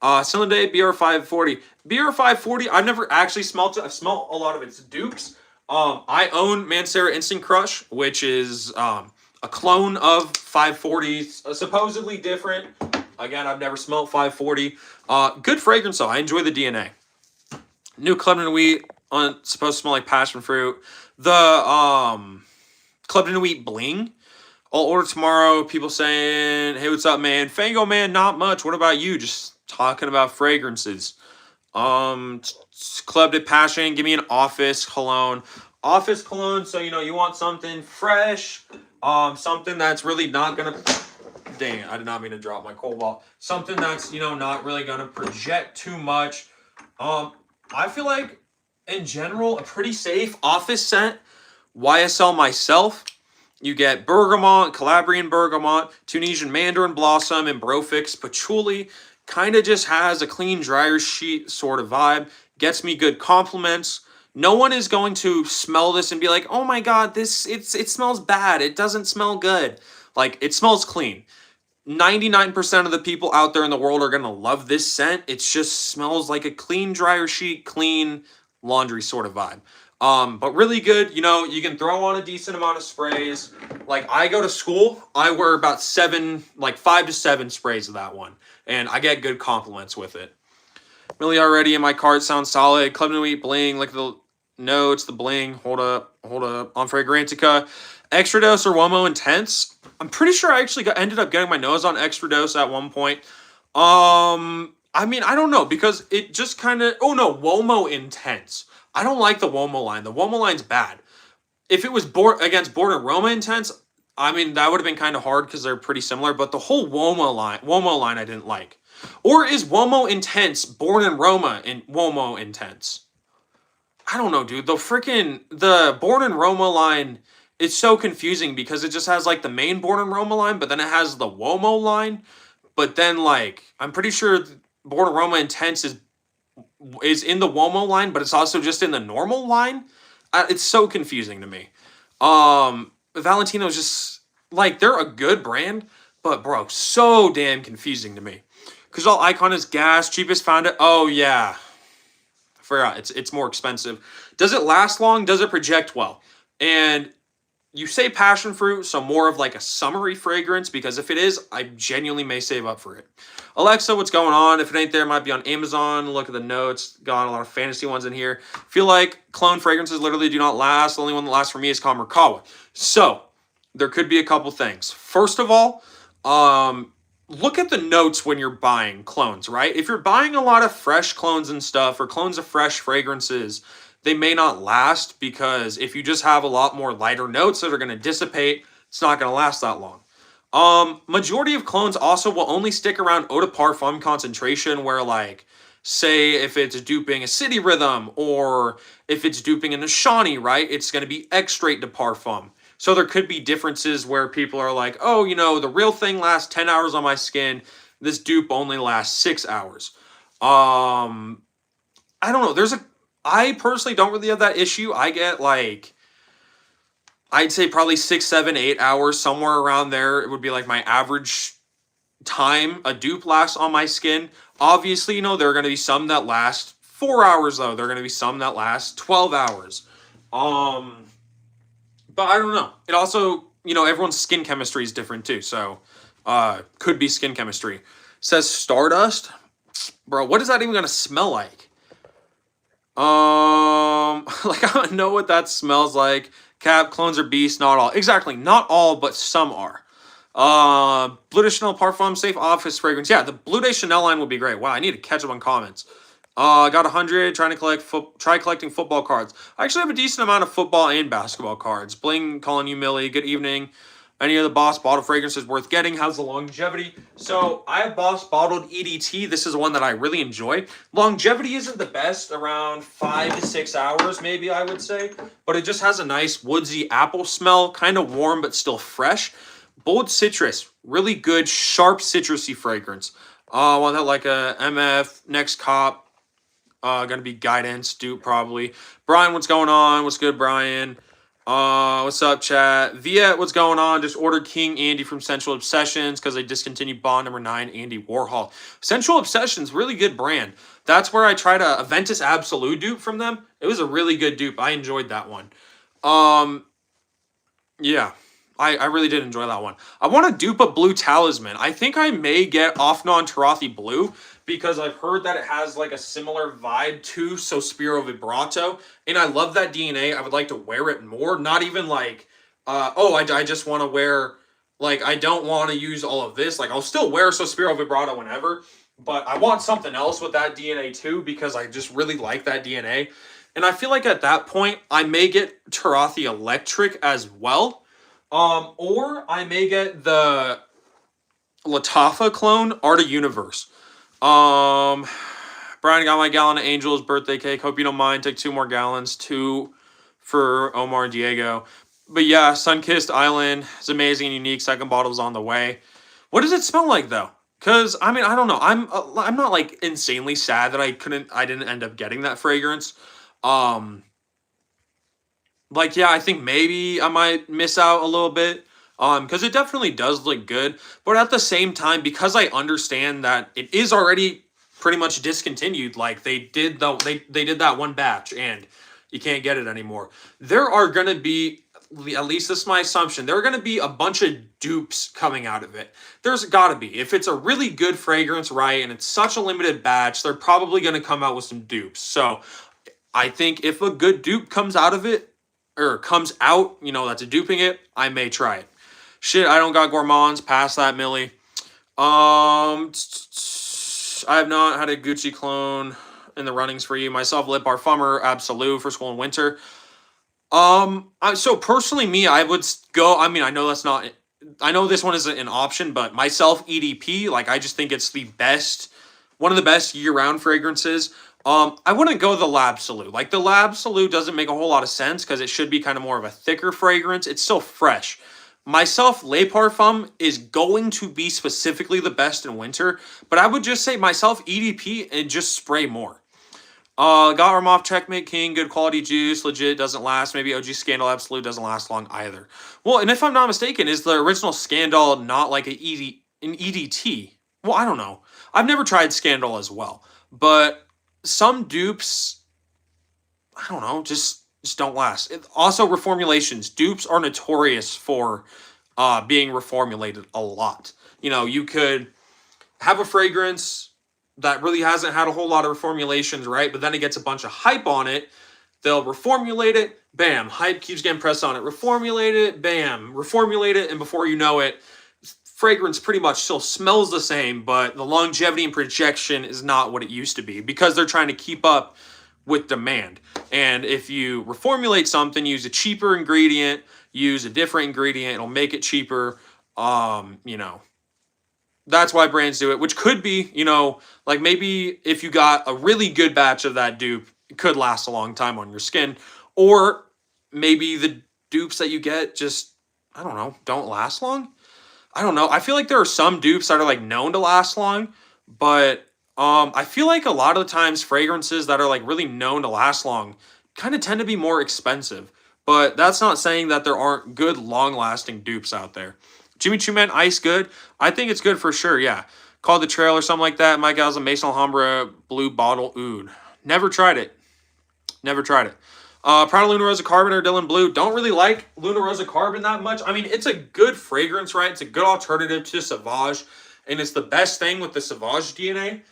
Sunday BR540. BR540, I've never actually smelled it. I've smelled a lot of its dupes. I own Mancera Instant Crush, which is a clone of 540, supposedly different. Again, I've never smelled 540. Good fragrance, though. I enjoy the DNA. New Club and Wheat supposed to smell like passion fruit. The Club and Wheat Bling. I'll order tomorrow. People saying, "Hey, what's up, man?" Fango, man, not much. What about you? Just talking about fragrances. Club de Passion. Give me an Office cologne. Office cologne. So you want something fresh. Something that's really not gonna. Dang it! I did not mean to drop my Cobalt. Something that's not really gonna project too much. I feel like, in general, a pretty safe office scent. YSL Myself. You get Bergamot, Calabrian Bergamot, Tunisian Mandarin Blossom, and Brofix Patchouli. Kind of just has a clean dryer sheet sort of vibe. Gets me good compliments. No one is going to smell this and be like, "Oh my god, it smells bad. It doesn't smell good." Like, it smells clean. 99% of the people out there in the world are going to love this scent. It just smells like a clean dryer sheet, clean laundry sort of vibe. But really good. You know, you can throw on a decent amount of sprays. Like I go to school, I wear about 5 to 7 sprays of that one, and I get good compliments with it. Really already in my cart sounds solid. Club Nuit bling, look at the notes, the bling. Hold up. On Fragrantica, extra dose or Womo intense. I'm pretty sure I actually ended up getting my nose on extra dose at one point. I mean, I don't know because it just kind of. Oh no, Womo intense. I don't like the Womo line. The Womo line's bad. If it was against Born and Roma intense, I mean that would have been kind of hard because they're pretty similar. But the whole Womo line, I didn't like. Or is Womo intense Born and Roma in Womo intense? I don't know, dude. The Born and Roma line, it's so confusing because it just has like the main Born and Roma line, but then it has the Womo line. But then like I'm pretty sure Born and Roma intense is in the Womo line, but it's also just in the normal line. It's so confusing to me. Valentino's just like they're a good brand, but bro, so damn confusing to me. Cause Icon is gas, cheapest found it. Oh yeah, I forgot. It's more expensive. Does it last long? Does it project well? And you say passion fruit, so more of like a summery fragrance, because if it is, I genuinely may save up for it. Alexa, what's going on? If it ain't there, it might be on Amazon. Look at the notes. Got a lot of fantasy ones in here. Feel like clone fragrances literally do not last. The only one that lasts for me is Kamarikawa. So there could be a couple things. First of all, look at the notes when you're buying clones, right? If you're buying a lot of fresh clones and stuff, or clones of fresh fragrances, they may not last because if you just have a lot more lighter notes that are going to dissipate, it's not going to last that long. Majority of clones also will only stick around eau de parfum concentration where like, say if it's duping a City Rhythm or if it's duping an Ashani, right? It's going to be extrait de parfum. So there could be differences where people are like, oh, you know, the real thing lasts 10 hours on my skin. This dupe only lasts 6 hours. I don't know. I personally don't really have that issue. I get like, I'd say probably 6, 7, 8 hours, somewhere around there. It would be like my average time a dupe lasts on my skin. Obviously, you know, there are going to be some that last 4 hours though. There are going to be some that last 12 hours. But I don't know. It also, you know, everyone's skin chemistry is different too. So, could be skin chemistry. Says Stardust. Bro, what is that even going to smell like? Like I don't know what that smells like. Cap, clones are beasts, not all. Exactly, not all, but some are. Bleu de Chanel Parfum Safe Office Fragrance. Yeah, the Bleu de Chanel line would be great. Wow, I need to catch up on comments. Got 100, trying to try collecting football cards. I actually have a decent amount of football and basketball cards. Bling, calling you Millie. Good evening. Any of the Boss bottled fragrances worth getting? How's the longevity? So I have Boss bottled EDT. This is one that I really enjoy. Longevity isn't the best, around 5 to 6 hours, maybe I would say. But it just has a nice woodsy apple smell, kind of warm but still fresh. Bold citrus, really good, sharp citrusy fragrance. Want that like a MF, Next Cop. Gonna be Guidance, dupe probably. Brian, what's going on? What's good, Brian? What's up, chat? Viet, what's going on? Just ordered King Andy from Sensual Obsessions because they discontinued Bond number 9, Andy Warhol. Sensual Obsessions, really good brand. That's where I tried a Aventus Absolute dupe from them. It was a really good dupe. I enjoyed that one. Yeah. I really did enjoy that one. I want to dupe a Blue Talisman. I think I may get Offnon Tarathi Blue because I've heard that it has like a similar vibe to Sospiro Vibrato. And I love that DNA. I would like to wear it more. Not even like, I just want to wear, like, I don't want to use all of this. Like, I'll still wear Sospiro Vibrato whenever. But I want something else with that DNA too because I just really like that DNA. And I feel like at that point, I may get Tarathi Electric as well. Or I may get the Lattafa clone, Art of Universe. Brian got my gallon of Angel's birthday cake. Hope you don't mind. Take 2 more gallons. 2 for Omar and Diego. But yeah, Sunkissed Island is amazing and unique. Second bottle's on the way. What does it smell like though? Because I mean, I don't know. I'm not like insanely sad that I didn't end up getting that fragrance. Like, yeah, I think maybe I might miss out a little bit. Because it definitely does look good. But at the same time, because I understand that it is already pretty much discontinued, like they did that one batch, and You can't get it anymore. There are going to be, at least this is my assumption, there are going to be a bunch of dupes coming out of it. There's got to be. If it's a really good fragrance, right, and it's such a limited batch, they're probably going to come out with some dupes. So I think if a good dupe comes out of it, or comes out, that's a duping it, I may try it. Shit, I don't got gourmands past that, Millie. I have not had a Gucci clone in the runnings for you. Myself, Lip Parfumer, Absolute for school and winter. So personally, me, I would go. I mean, I know that's not. I know this one isn't an option, but myself, EDP. Like, I just think it's the best, one of the best year-round fragrances. I wouldn't go the L'Absolu. Like, the L'Absolu doesn't make a whole lot of sense because it should be kind of more of a thicker fragrance. It's still fresh. Myself, Le Parfum is going to be specifically the best in winter, but I would just say myself, EDP, and just spray more. Got Armov, Checkmate King, good quality juice, legit, doesn't last. Maybe OG Scandal Absolute doesn't last long either. Well, and if I'm not mistaken, is the original Scandal not like an EDT? Well, I don't know. I've never tried Scandal as well, but some dupes, I don't know, just don't last. Also, reformulations. Dupes are notorious for being reformulated a lot. You could have a fragrance that really hasn't had a whole lot of reformulations, right? But then it gets a bunch of hype on it. They'll reformulate it, bam, hype keeps getting pressed on it. Reformulate it, bam, reformulate it, and before you know it, fragrance pretty much still smells the same, but the longevity and projection is not what it used to be because they're trying to keep up with demand. And if you reformulate something, use a cheaper ingredient, use a different ingredient, it'll make it cheaper. That's why brands do it, which could be, like maybe if you got a really good batch of that dupe, it could last a long time on your skin. Or maybe the dupes that you get just, I don't know, don't last long. I don't know. I feel like there are some dupes that are like known to last long, but I feel like a lot of the times fragrances that are like really known to last long kind of tend to be more expensive. But that's not saying that there aren't good long-lasting dupes out there. Jimmy Choo Man Ice good? I think it's good for sure, yeah. Called the Trail or something like that. Mike Al's a Maison Alhambra blue bottle oud. Never tried it. Never tried it. Prada Luna Rosa Carbon or Dylan Blue. Don't really like Luna Rosa Carbon that much. I mean, it's a good fragrance, right? It's a good alternative to Sauvage. And it's the best thing with the Sauvage DNA.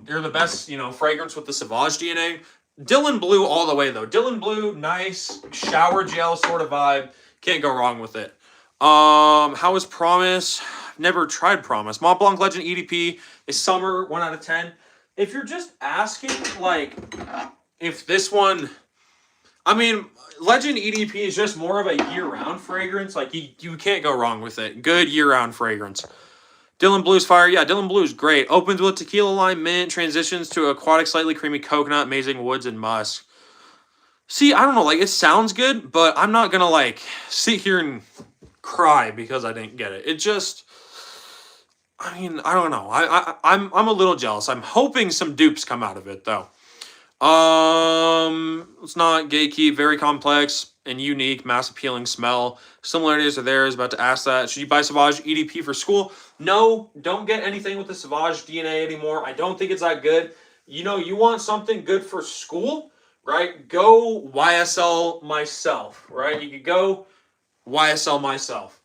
They're the best, fragrance with the Sauvage DNA. Dylan Blue all the way, though. Dylan Blue, nice, shower gel sort of vibe. Can't go wrong with it. How is Promise? Never tried Promise. Mont Blanc Legend EDP is summer, 1 out of 10. If you're just asking, like, if this one... I mean, Legend EDP is just more of a year-round fragrance. Like, you can't go wrong with it. Good year-round fragrance. Dylan Blue's fire. Yeah, Dylan Blue's great. Opens with tequila, lime, mint. Transitions to aquatic, slightly creamy coconut, amazing woods, and musk. See, I don't know. Like, it sounds good, but I'm not going to, like, sit here and cry because I didn't get it. It just... I mean, I don't know. I'm a little jealous. I'm hoping some dupes come out of it, though. It's not gatekeep, very complex and unique, mass appealing smell. Similarities are there. I was about to ask that. Should you buy Sauvage EDP for school? No, don't get anything with the Sauvage DNA anymore. I don't think it's that good. You want something good for school, right? Go YSL Myself, right? You could go YSL Myself.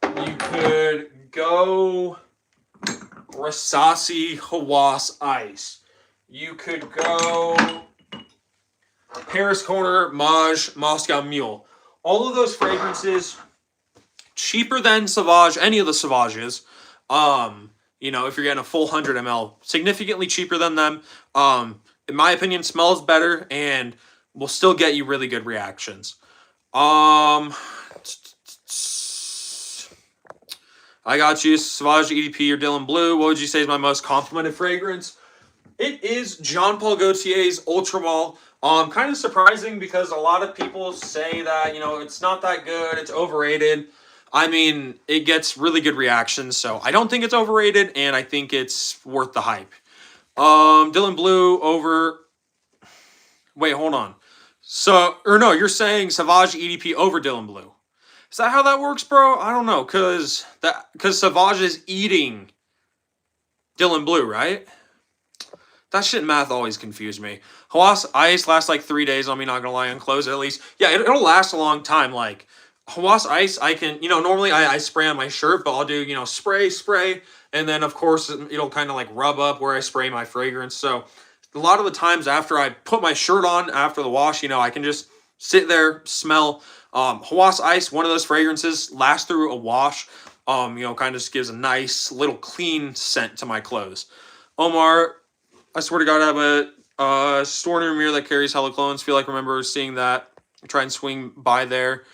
You could go Rasasi Hawass Ice. You could go Paris Corner, Maj, Moscow Mule. All of those fragrances, cheaper than Sauvage, any of the Sauvages. If you're getting a full 100 ml, significantly cheaper than them. In my opinion, smells better and will still get you really good reactions. I got you, Sauvage EDP or Dylan Blue. What would you say is my most complimented fragrance? It is Jean Paul Gaultier's Ultramall. Kind of surprising because a lot of people say that, it's not that good, it's overrated. I mean, it gets really good reactions, so I don't think it's overrated, and I think it's worth the hype. Dylan Blue over... Wait, hold on. You're saying Sauvage EDP over Dylan Blue. Is that how that works, bro? I don't know, because Sauvage is eating Dylan Blue, right? That shit math always confused me. Hawas Ice lasts like 3 days on me, not gonna lie, on clothes at least. Yeah, it'll last a long time. Like, Hawas Ice, I can, normally I spray on my shirt, but I'll do, spray, and then of course it'll kind of like rub up where I spray my fragrance. So a lot of the times after I put my shirt on after the wash, I can just sit there, smell. Hawas Ice, one of those fragrances, lasts through a wash. Kind of just gives a nice little clean scent to my clothes. Omar, I swear to God, I have a store near mirror that carries Hello Clones. Feel like I remember seeing that. Try and swing by there.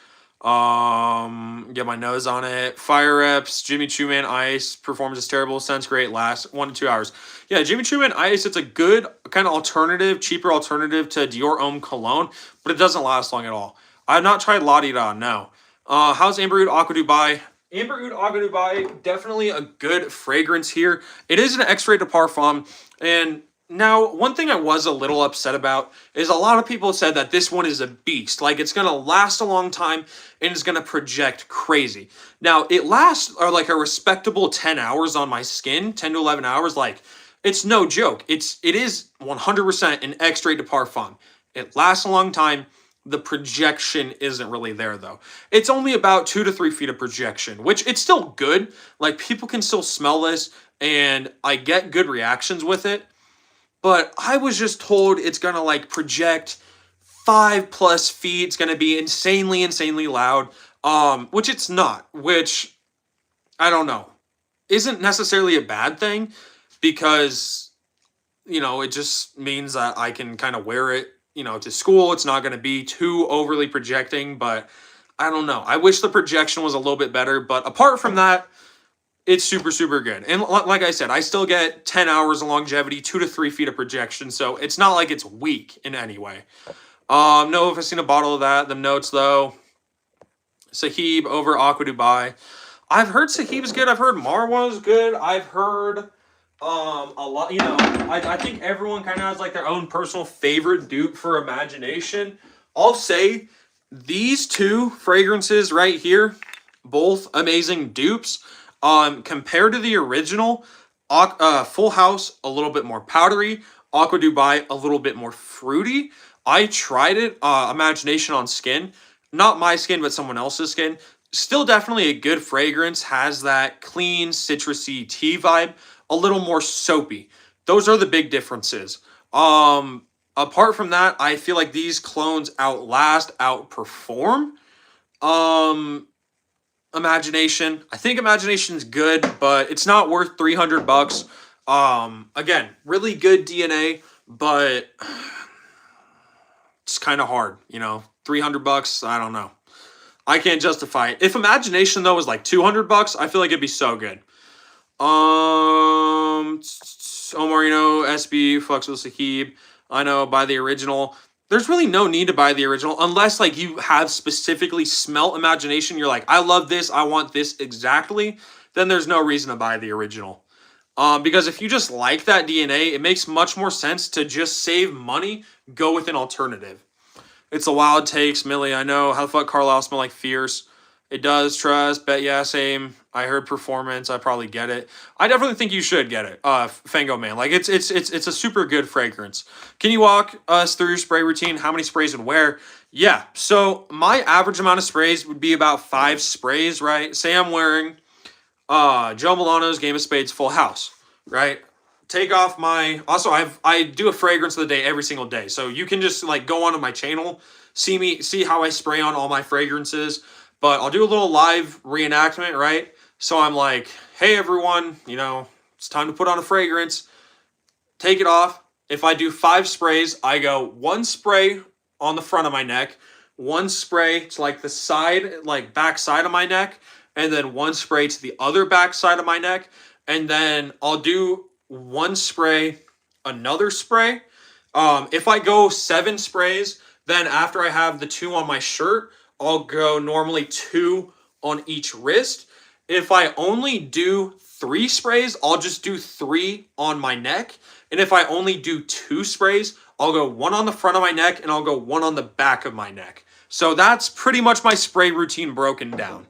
Get my nose on it. Fire Reps, Jimmy Choo Man Ice. Performance is terrible. Scent's great. Lasts 1 to 2 hours. Yeah, Jimmy Choo Man Ice, it's a good kind of alternative, cheaper alternative to Dior Homme Cologne, but it doesn't last long at all. I have not tried La Di Da, no. How's Amber Oud Aqua Dubai? Amber Oud Aqua Dubai, definitely a good fragrance here. It is an X-rated parfum, and now, one thing I was a little upset about is a lot of people said that this one is a beast. Like, it's going to last a long time and it's going to project crazy. Now, it lasts like a respectable 10 hours on my skin, 10 to 11 hours. Like, it's no joke. It is 100% an X-rated parfum. It lasts a long time. The projection isn't really there, though. It's only about 2 to 3 feet of projection, which it's still good. Like, people can still smell this, and I get good reactions with it. But I was just told it's going to like project 5+ feet. It's going to be insanely loud. Which it's not, which I don't know. Isn't necessarily a bad thing because, it just means that I can kind of wear it, to school. It's not going to be too overly projecting, but I don't know. I wish the projection was a little bit better, but apart from that, it's super good. And like I said, I still get 10 hours of longevity, 2 to 3 feet of projection. So it's not like it's weak in any way. No, if I've seen a bottle of that. The notes, though. Sahib over Aqua Dubai. I've heard Sahib's good. I've heard Marwa's good. I've heard a lot. I think everyone kind of has like their own personal favorite dupe for Imagination. I'll say these two fragrances right here, both amazing dupes. Compared to the original, Full House, a little bit more powdery. Aqua Dubai, a little bit more fruity. I tried it, Imagination on skin. Not my skin, but someone else's skin. Still definitely a good fragrance. Has that clean, citrusy tea vibe. A little more soapy. Those are the big differences. Apart from that, I feel like these clones outperform. Imagination. I think Imagination's good, but it's not worth $300. Again, really good DNA, but it's kind of hard, $300. I don't know. I can't justify it. If Imagination though was like $200, I feel like it'd be so good. Omarino, SB, Flexible Sahib. I know, buy the original. There's really no need to buy the original unless like you have specifically smelt Imagination. You're like, I love this. I want this exactly. Then there's no reason to buy the original. Because if you just like that DNA, it makes much more sense to just save money, go with an alternative. It's a wild takes, Millie. I know. How the fuck Carlisle smell like fierce? It does, trust, bet, yeah, same. I heard performance. I probably get it. I definitely think you should get it. Fango Man. Like it's a super good fragrance. Can you walk us through your spray routine? How many sprays and where? Yeah. So my average amount of sprays would be about 5 sprays, right? Say I'm wearing Joe Milano's Game of Spades Full House, right? Take off my I do a fragrance of the day every single day. So you can just like go onto my channel, see how I spray on all my fragrances. But I'll do a little live reenactment, right? So I'm like, hey, everyone, it's time to put on a fragrance. Take it off. If I do 5 sprays, I go 1 spray on the front of my neck, 1 spray to like the side, like back side of my neck, and then 1 spray to the other back side of my neck. And then I'll do 1 spray, another spray. If I go 7 sprays, then after I have the 2 on my shirt, I'll go normally 2 on each wrist. If I only do 3 sprays, I'll just do 3 on my neck. And if I only do 2 sprays, I'll go 1 on the front of my neck and I'll go 1 on the back of my neck. So that's pretty much my spray routine broken down.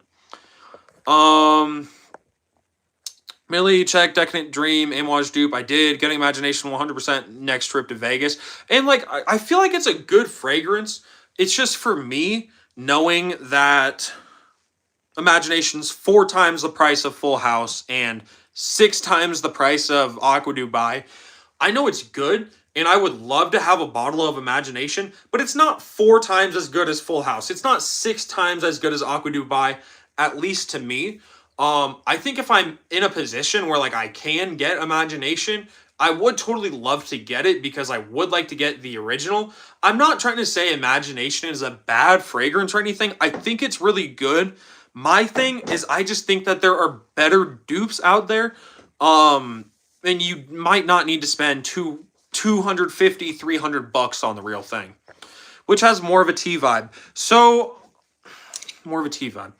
Millie, check, Decadent Dream, Amouage dupe. I did. Getting Imagination 100% next trip to Vegas. And like, I feel like it's a good fragrance. It's just for me, knowing that Imagination's 4 times the price of Full House and 6 times the price of Aqua Dubai. I know it's good, and I would love to have a bottle of Imagination, but it's not 4 times as good as Full House. It's not 6 times as good as Aqua Dubai, at least to me. I think if I'm in a position where like I can get Imagination, I would totally love to get it because I would like to get the original. I'm not trying to say Imagination is a bad fragrance or anything. I think it's really good. My thing is I just think that there are better dupes out there. And you might not need to spend 250 $300 on the real thing, which has more of a tea vibe. So, more of a tea vibe.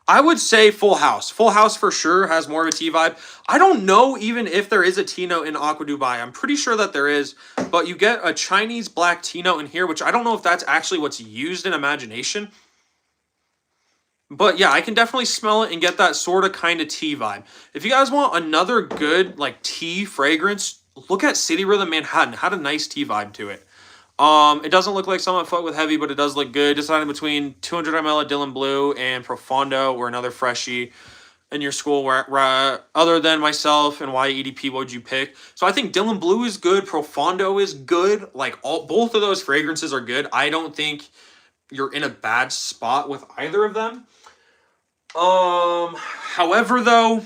I would say Full House. Full House for sure has more of a tea vibe. I don't know even if there is a tea note in Aqua Dubai. I'm pretty sure that there is, but you get a Chinese black tea note in here, which I don't know if that's actually what's used in Imagination. But yeah, I can definitely smell it and get that sort of kind of tea vibe. If you guys want another good like tea fragrance, look at City Rhythm Manhattan. It had a nice tea vibe to it. It doesn't look like Summit Foot with Heavy, but it does look good. Deciding between 200 ml of Dylan Blue and Profondo or another freshie in your school, where other than myself and YEDP, what would you pick? So I think Dylan Blue is good. Profondo is good. Like both of those fragrances are good. I don't think you're in a bad spot with either of them. However, though,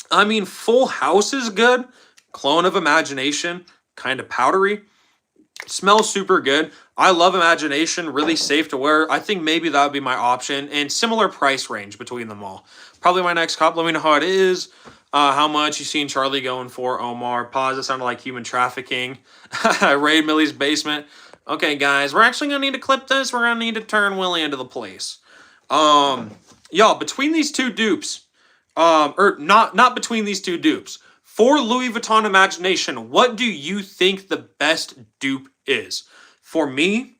I mean, Full House is good. Clone of Imagination, kind of powdery. Smells super good. I love Imagination, really safe to wear. I think maybe that would be my option, and similar price range between them all. Probably my next cop. Let me know how it is. How much you seen Charlie going for, Omar? Pause. It sounded like human trafficking. Raid Millie's basement. Okay, guys, we're actually going to need to clip this. We're going to need to turn Willie into the police. Y'all, between these two dupes, or not between these two dupes, for Louis Vuitton Imagination, what do you think the best dupe is? For me,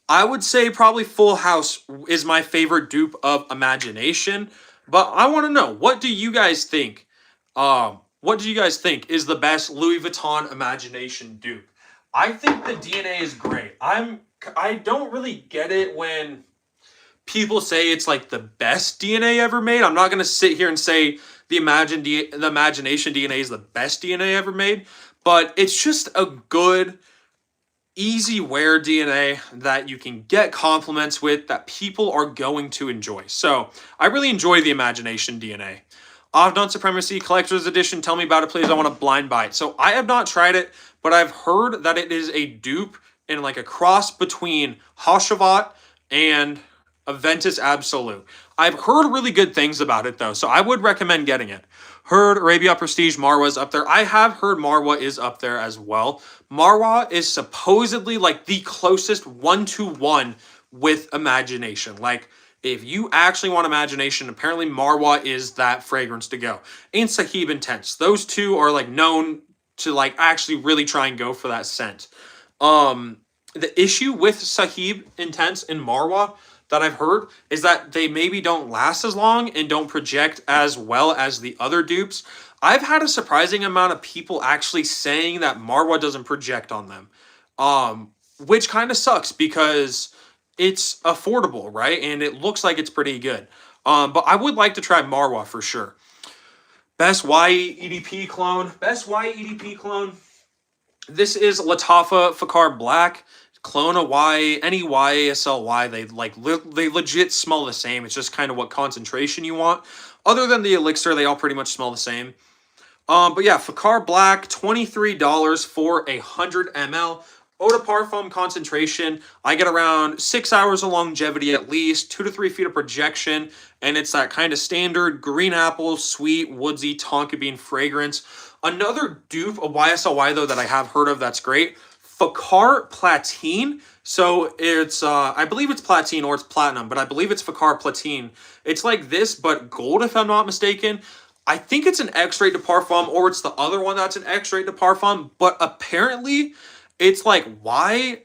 I would say probably Full House is my favorite dupe of Imagination, but I want to know, what do you guys think? What do you guys think is the best Louis Vuitton Imagination dupe? I think the DNA is great. I don't really get it when people say it's like the best DNA ever made. I'm not gonna sit here and say the Imagination DNA is the best DNA ever made, but it's just a good, easy wear DNA that you can get compliments with that people are going to enjoy. So I really enjoy the Imagination DNA. Avdon Supremacy Collector's Edition. Tell me about it, please. I want a blind buy it. So I have not tried it, but I've heard that it is a dupe and like a cross between Hashavat and Aventus Absolute. I've heard really good things about it though, so I would recommend getting it. Heard Arabia Prestige Marwa's up there. I have heard Marwa is up there as well. Marwa is supposedly like the closest one-to-one with Imagination. Like, if you actually want Imagination, apparently Marwa is that fragrance to go. And Sahib Intense. Those two are like known to like actually really try and go for that scent. The issue with Sahib Intense and Marwa that I've heard is that they maybe don't last as long and don't project as well as the other dupes. I've had a surprising amount of people actually saying that Marwa doesn't project on them, which kind of sucks because it's affordable, right? And it looks like it's pretty good. But I would like to try Marwa for sure. Best YEDP clone. Best YEDP clone. This is Lattafa Fakar Black. Clone a any YASLY, they legit smell the same. It's just kind of what concentration you want. Other than the elixir, they all pretty much smell the same. But yeah, Fakar Black, $23 for 100 ml. Eau de Parfum concentration. I get around 6 hours of longevity at least, 2 to 3 feet of projection, and it's that kind of standard green apple, sweet, woodsy, tonka bean fragrance. Another dupe of YSLY though that I have heard of that's great, Fakar Platine. So it's, I believe it's Platine or it's Platinum, but I believe it's Fakar Platine. It's like this, but gold if I'm not mistaken. I think it's an X-Ray de Parfum or it's the other one that's an X-Ray de Parfum, but apparently it's like YSLY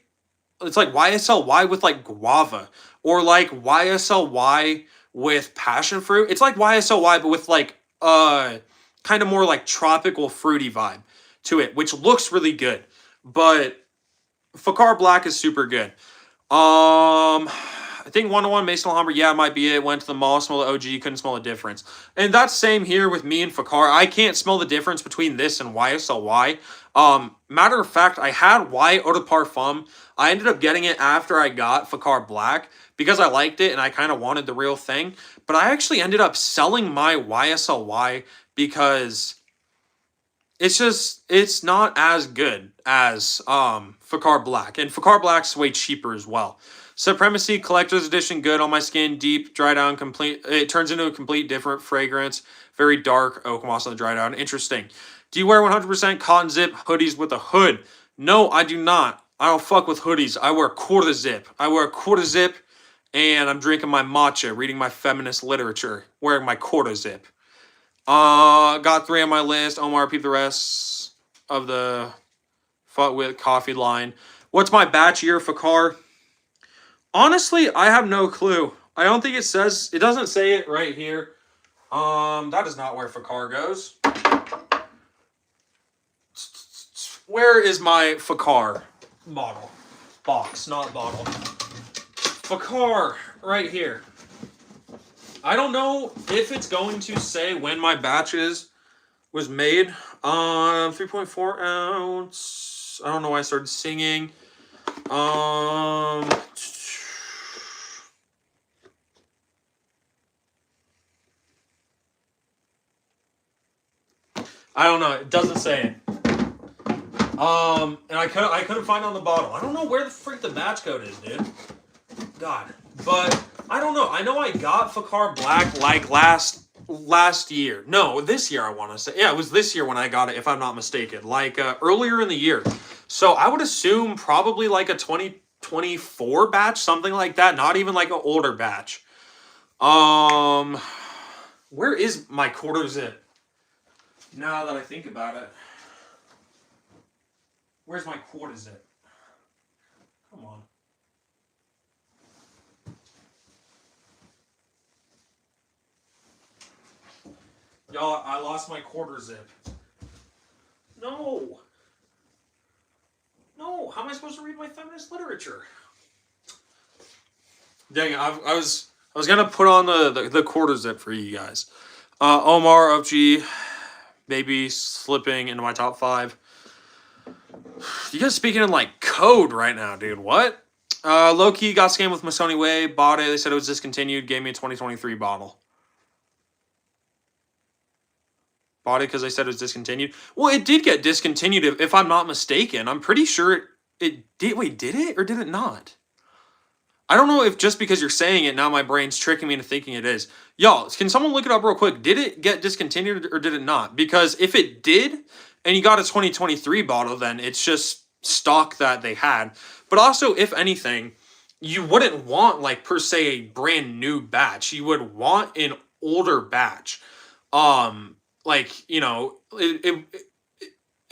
with like guava or like YSLY with passion fruit. It's like YSLY, but with like kind of more like tropical fruity vibe to it, which looks really good. But Fakar Black is super good. I think 101 Mason Alhambra, yeah, might be it. Went to the mall, smelled the OG, couldn't smell the difference. And that's same here with me and Fakar. I can't smell the difference between this and YSLY. Matter of fact, I had Y Eau de Parfum. I ended up getting it after I got Fakar Black because I liked it and I kind of wanted the real thing. But I actually ended up selling my YSLY because it's not as good as Fakar Black. And Fakar Black's way cheaper as well. Supremacy Collector's Edition, good on my skin, deep, dry down, complete. It turns into a complete different fragrance. Very dark, oak moss on the dry down. Interesting. Do you wear 100% cotton zip hoodies with a hood? No, I do not. I don't fuck with hoodies. I wear quarter zip. I wear quarter zip, and I'm drinking my matcha, reading my feminist literature, wearing my quarter zip. Got 3 on my list. Omar, repeat the rest of the Fuck with coffee line. What's my batch year for car? Honestly, I have no clue. I don't think it says, it doesn't say it right here. That is not where Fakar goes. Where is my Fakar bottle? Box, not bottle. Fakar, right here. I don't know if it's going to say when my batches was made. 3.4 ounce. I don't know why I started singing. I don't know. It doesn't say it. And I couldn't find it on the bottle. I don't know where the freak the batch code is, dude. God. But I don't know. I know I got Fakar Black like last year. No, this year I want to say. Yeah, it was this year when I got it, if I'm not mistaken. Like earlier in the year. So I would assume probably like a 2024 batch, something like that. Not even like an older batch. Where is my quarter zip? Now that I think about it. Where's my quarter zip? Come on. Y'all, I lost my quarter zip. No. No, how am I supposed to read my feminist literature? Dang it, I was gonna put on the quarter zip for you guys. Omar of G, maybe slipping into my top 5. You guys speaking in like code right now, dude. What? Low-key got scammed with Masoni Way, bought it. They said it was discontinued, gave me a 2023 bottle. Bought it because they said it was discontinued. Well, it did get discontinued, if I'm not mistaken. I'm pretty sure it did. Wait, did it or did it not? I don't know if just because you're saying it, now my brain's tricking me into thinking it is. Y'all, can someone look it up real quick? Did it get discontinued or did it not? Because if it did, and you got a 2023 bottle, then it's just stock that they had. But also, if anything, you wouldn't want, like, per se, a brand new batch. You would want an older batch. Like, you know, it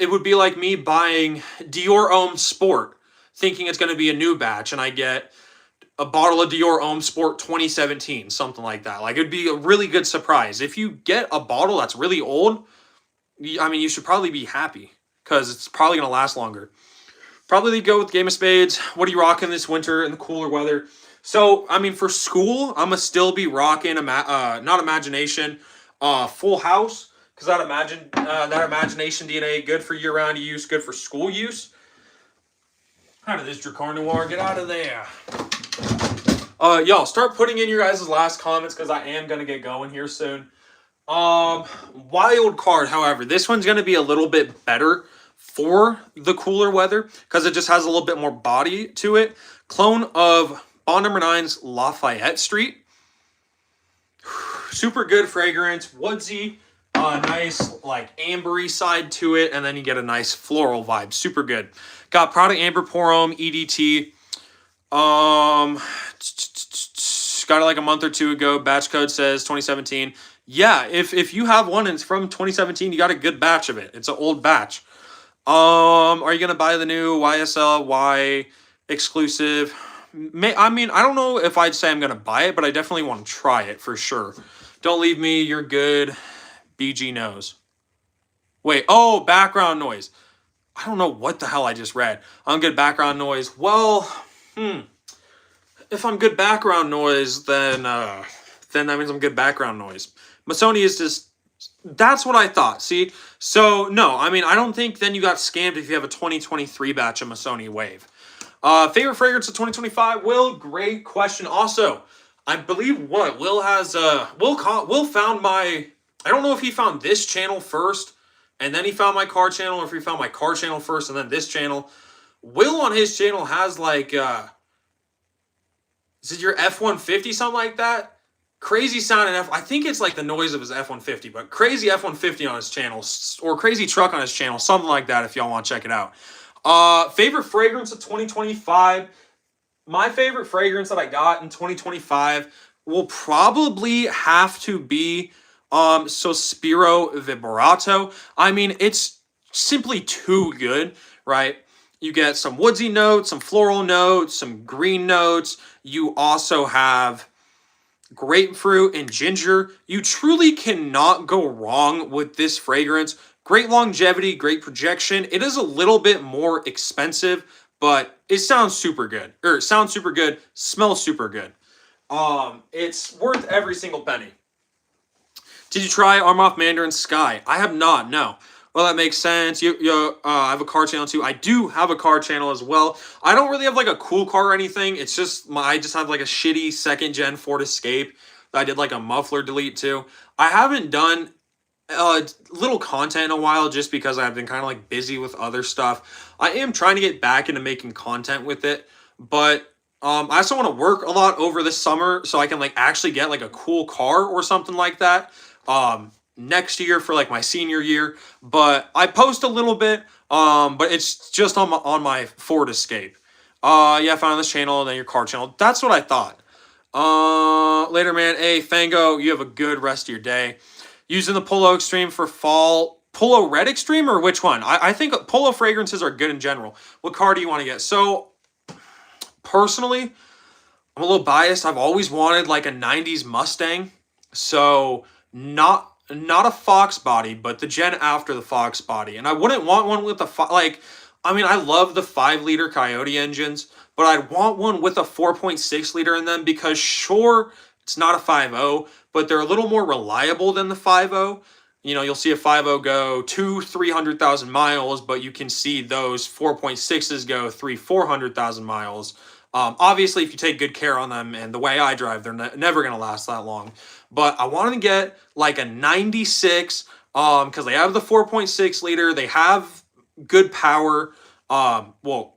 would be like me buying Dior Homme Sport, thinking it's going to be a new batch, and I get a bottle of Dior Homme Sport 2017, something like that. Like, it'd be a really good surprise. If you get a bottle that's really old, I mean, you should probably be happy because it's probably going to last longer. Probably go with Game of Spades. What are you rocking this winter in the cooler weather? So, I mean, for school, I'm going to still be rocking, not Imagination, Full House, because that Imagination DNA, good for year-round use, good for school use. How did this Dracar Noir get out of there? Y'all, start putting in your guys' last comments because I am going to get going here soon. Wild card, however, this one's going to be a little bit better for the cooler weather because it just has a little bit more body to it. Clone of Bond No. 9's Lafayette Street. Super good fragrance, woodsy, nice like ambery side to it, and then you get a nice floral vibe. Super good. Got Prada Amber Pour Homme EDT. Got it like a month or two ago. Batch code says 2017. Yeah, if you have one and it's from 2017, you got a good batch of it. It's an old batch. Are you gonna buy the new YSL Y exclusive I mean, I don't know if I'd say I'm gonna buy it, but I definitely want to try it for sure. Don't leave me. You're good. BG knows. Wait. Oh, background noise. I don't know what the hell I just read. I'm good background noise. Well, if I'm good background noise, then that means I'm good background noise. Masoni is just. That's what I thought. See, so no, I mean, I don't think then you got scammed if you have a 2023 batch of Masoni Wave. Favorite fragrance of 2025? Will, great question. Also, I believe what Will has. Will found my. I don't know if he found this channel first, and then he found my car channel, or if he found my car channel first and then this channel. Will on his channel has like. Is it your F-150, something like that? Crazy sounding I think it's like the noise of his F-150, but crazy F-150 on his channel, or crazy truck on his channel, something like that if y'all want to check it out. Favorite fragrance of 2025? My favorite fragrance that I got in 2025 will probably have to be Sospiro Vibrato. I mean, it's simply too good, right? You get some woodsy notes, some floral notes, some green notes. You also have grapefruit and ginger. You truly cannot go wrong with this fragrance. Great longevity, great projection. It is a little bit more expensive, but it sounds super good. Or it sounds super good, smells super good. It's worth every single penny. Did you try Armagh Mandarin Sky? I have not, no. Well, that makes sense. I have a car channel too. I do have a car channel as well. I don't really have like a cool car or anything. It's just I just have like a shitty second gen Ford Escape that I did like a muffler delete to. I haven't done little content in a while just because I've been kind of like busy with other stuff. I am trying to get back into making content with it, but I also want to work a lot over this summer so I can like actually get like a cool car or something like that. Next year for like my senior year, but I post a little bit, but it's just on my Ford Escape. Yeah, I found this channel and then your car channel. That's what I thought. Later, man. Hey, Fango, you have a good rest of your day. Using the Polo Extreme for fall. Polo Red Extreme or which one? I think Polo fragrances are good in general. What car do you want to get? So, personally, I'm a little biased. I've always wanted like a 90s Mustang. So, not a Fox body, but the gen after the Fox body. And I wouldn't want one with I love the 5-liter Coyote engines, but I'd want one with a 4.6 liter in them because sure, it's not a 5.0, but they're a little more reliable than the 5.0. You know, you'll see a 5.0 go 300,000 miles, but you can see those 4.6s go 400,000 miles. Obviously, if you take good care on them and the way I drive, they're never going to last that long. But I want to get like a 96 because they have the 4.6 liter. They have good power.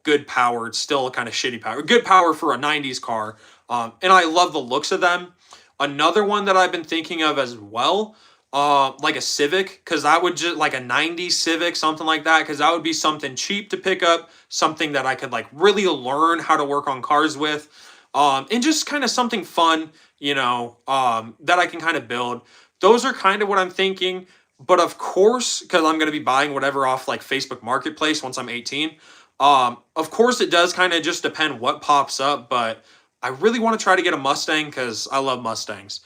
Good power. It's still kind of shitty power. Good power for a 90s car. And I love the looks of them. Another one that I've been thinking of as well, like a Civic, because that would just like a 90s Civic, something like that, because that would be something cheap to pick up, something that I could like really learn how to work on cars with, and just kind of something fun, that I can kind of build. Those are kind of what I'm thinking. But of course, because I'm going to be buying whatever off like Facebook Marketplace once I'm 18, of course it does kind of just depend what pops up, but I really want to try to get a Mustang because I love Mustangs.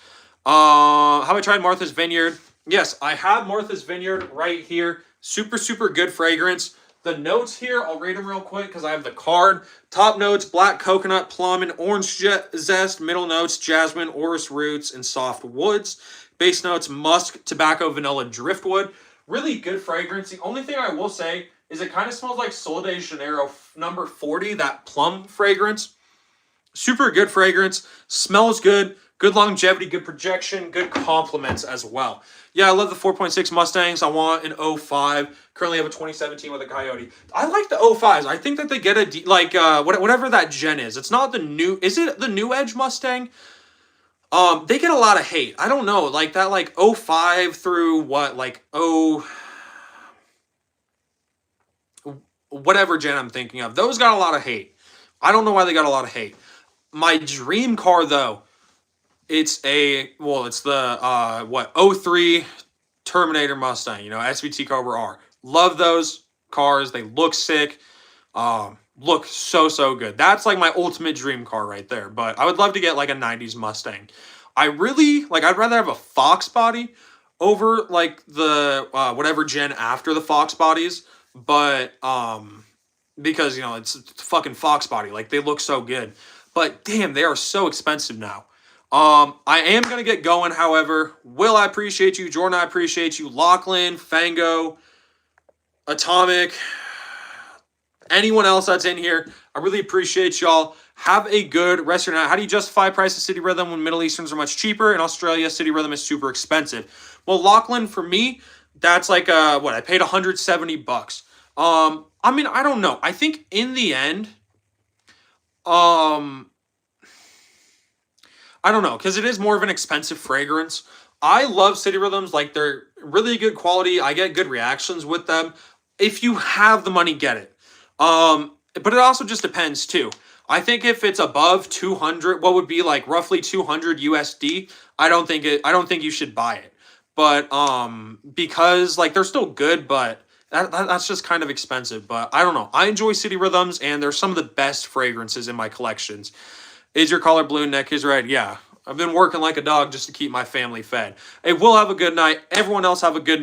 Have I tried Martha's Vineyard? Yes, I have Martha's Vineyard right here. Super, super good fragrance. The notes here, I'll read them real quick because I have the card. Top notes, black coconut, plum, and orange zest. Middle notes, jasmine, orris roots, and soft woods. Base notes, musk, tobacco, vanilla, driftwood. Really good fragrance. The only thing I will say is it kind of smells like Sol de Janeiro number 40, that plum fragrance. Super good fragrance. Smells good. Good longevity, good projection, good compliments as well. Yeah, I love the 4.6 Mustangs. I want an 05. Currently have a 2017 with a Coyote. I like the 05s. I think that they get whatever that gen is. It's not the new... Is it the new Edge Mustang? They get a lot of hate. I don't know. Like that 05 through what? Whatever gen I'm thinking of. Those got a lot of hate. I don't know why they got a lot of hate. My dream car, though... It's the 03 Terminator Mustang, SVT Cobra R. Love those cars. They look sick. look so good. That's like my ultimate dream car right there. But I would love to get like a 90s Mustang. I really like, I'd rather have a Fox body over like the whatever gen after the Fox bodies, but because you know it's fucking Fox body, like they look so good. But damn, they are so expensive now. I am gonna get going, however. Will, I appreciate you. Jordan, I appreciate you. Lachlan, Fango, Atomic, anyone else that's in here, I really appreciate y'all. Have a good rest of your night. How do you justify price of City Rhythm when Middle Easterns are much cheaper? In Australia, City Rhythm is super expensive. Well, Lachlan, for me, that's like what I paid $170. I mean, I don't know. I think in the end, um, I don't know, because it is more of an expensive fragrance. I love City Rhythms. Like, they're really good quality. I get good reactions with them. If you have the money, get it. But it also just depends, too. I think if it's above 200, what would be like roughly 200 USD, I don't think you should buy it. But because like they're still good, but that's just kind of expensive. But I don't know. I enjoy City Rhythms, and they're some of the best fragrances in my collections. Is your collar blue? Neck is red. Yeah. I've been working like a dog just to keep my family fed. Hey, we'll have a good night. Everyone else have a good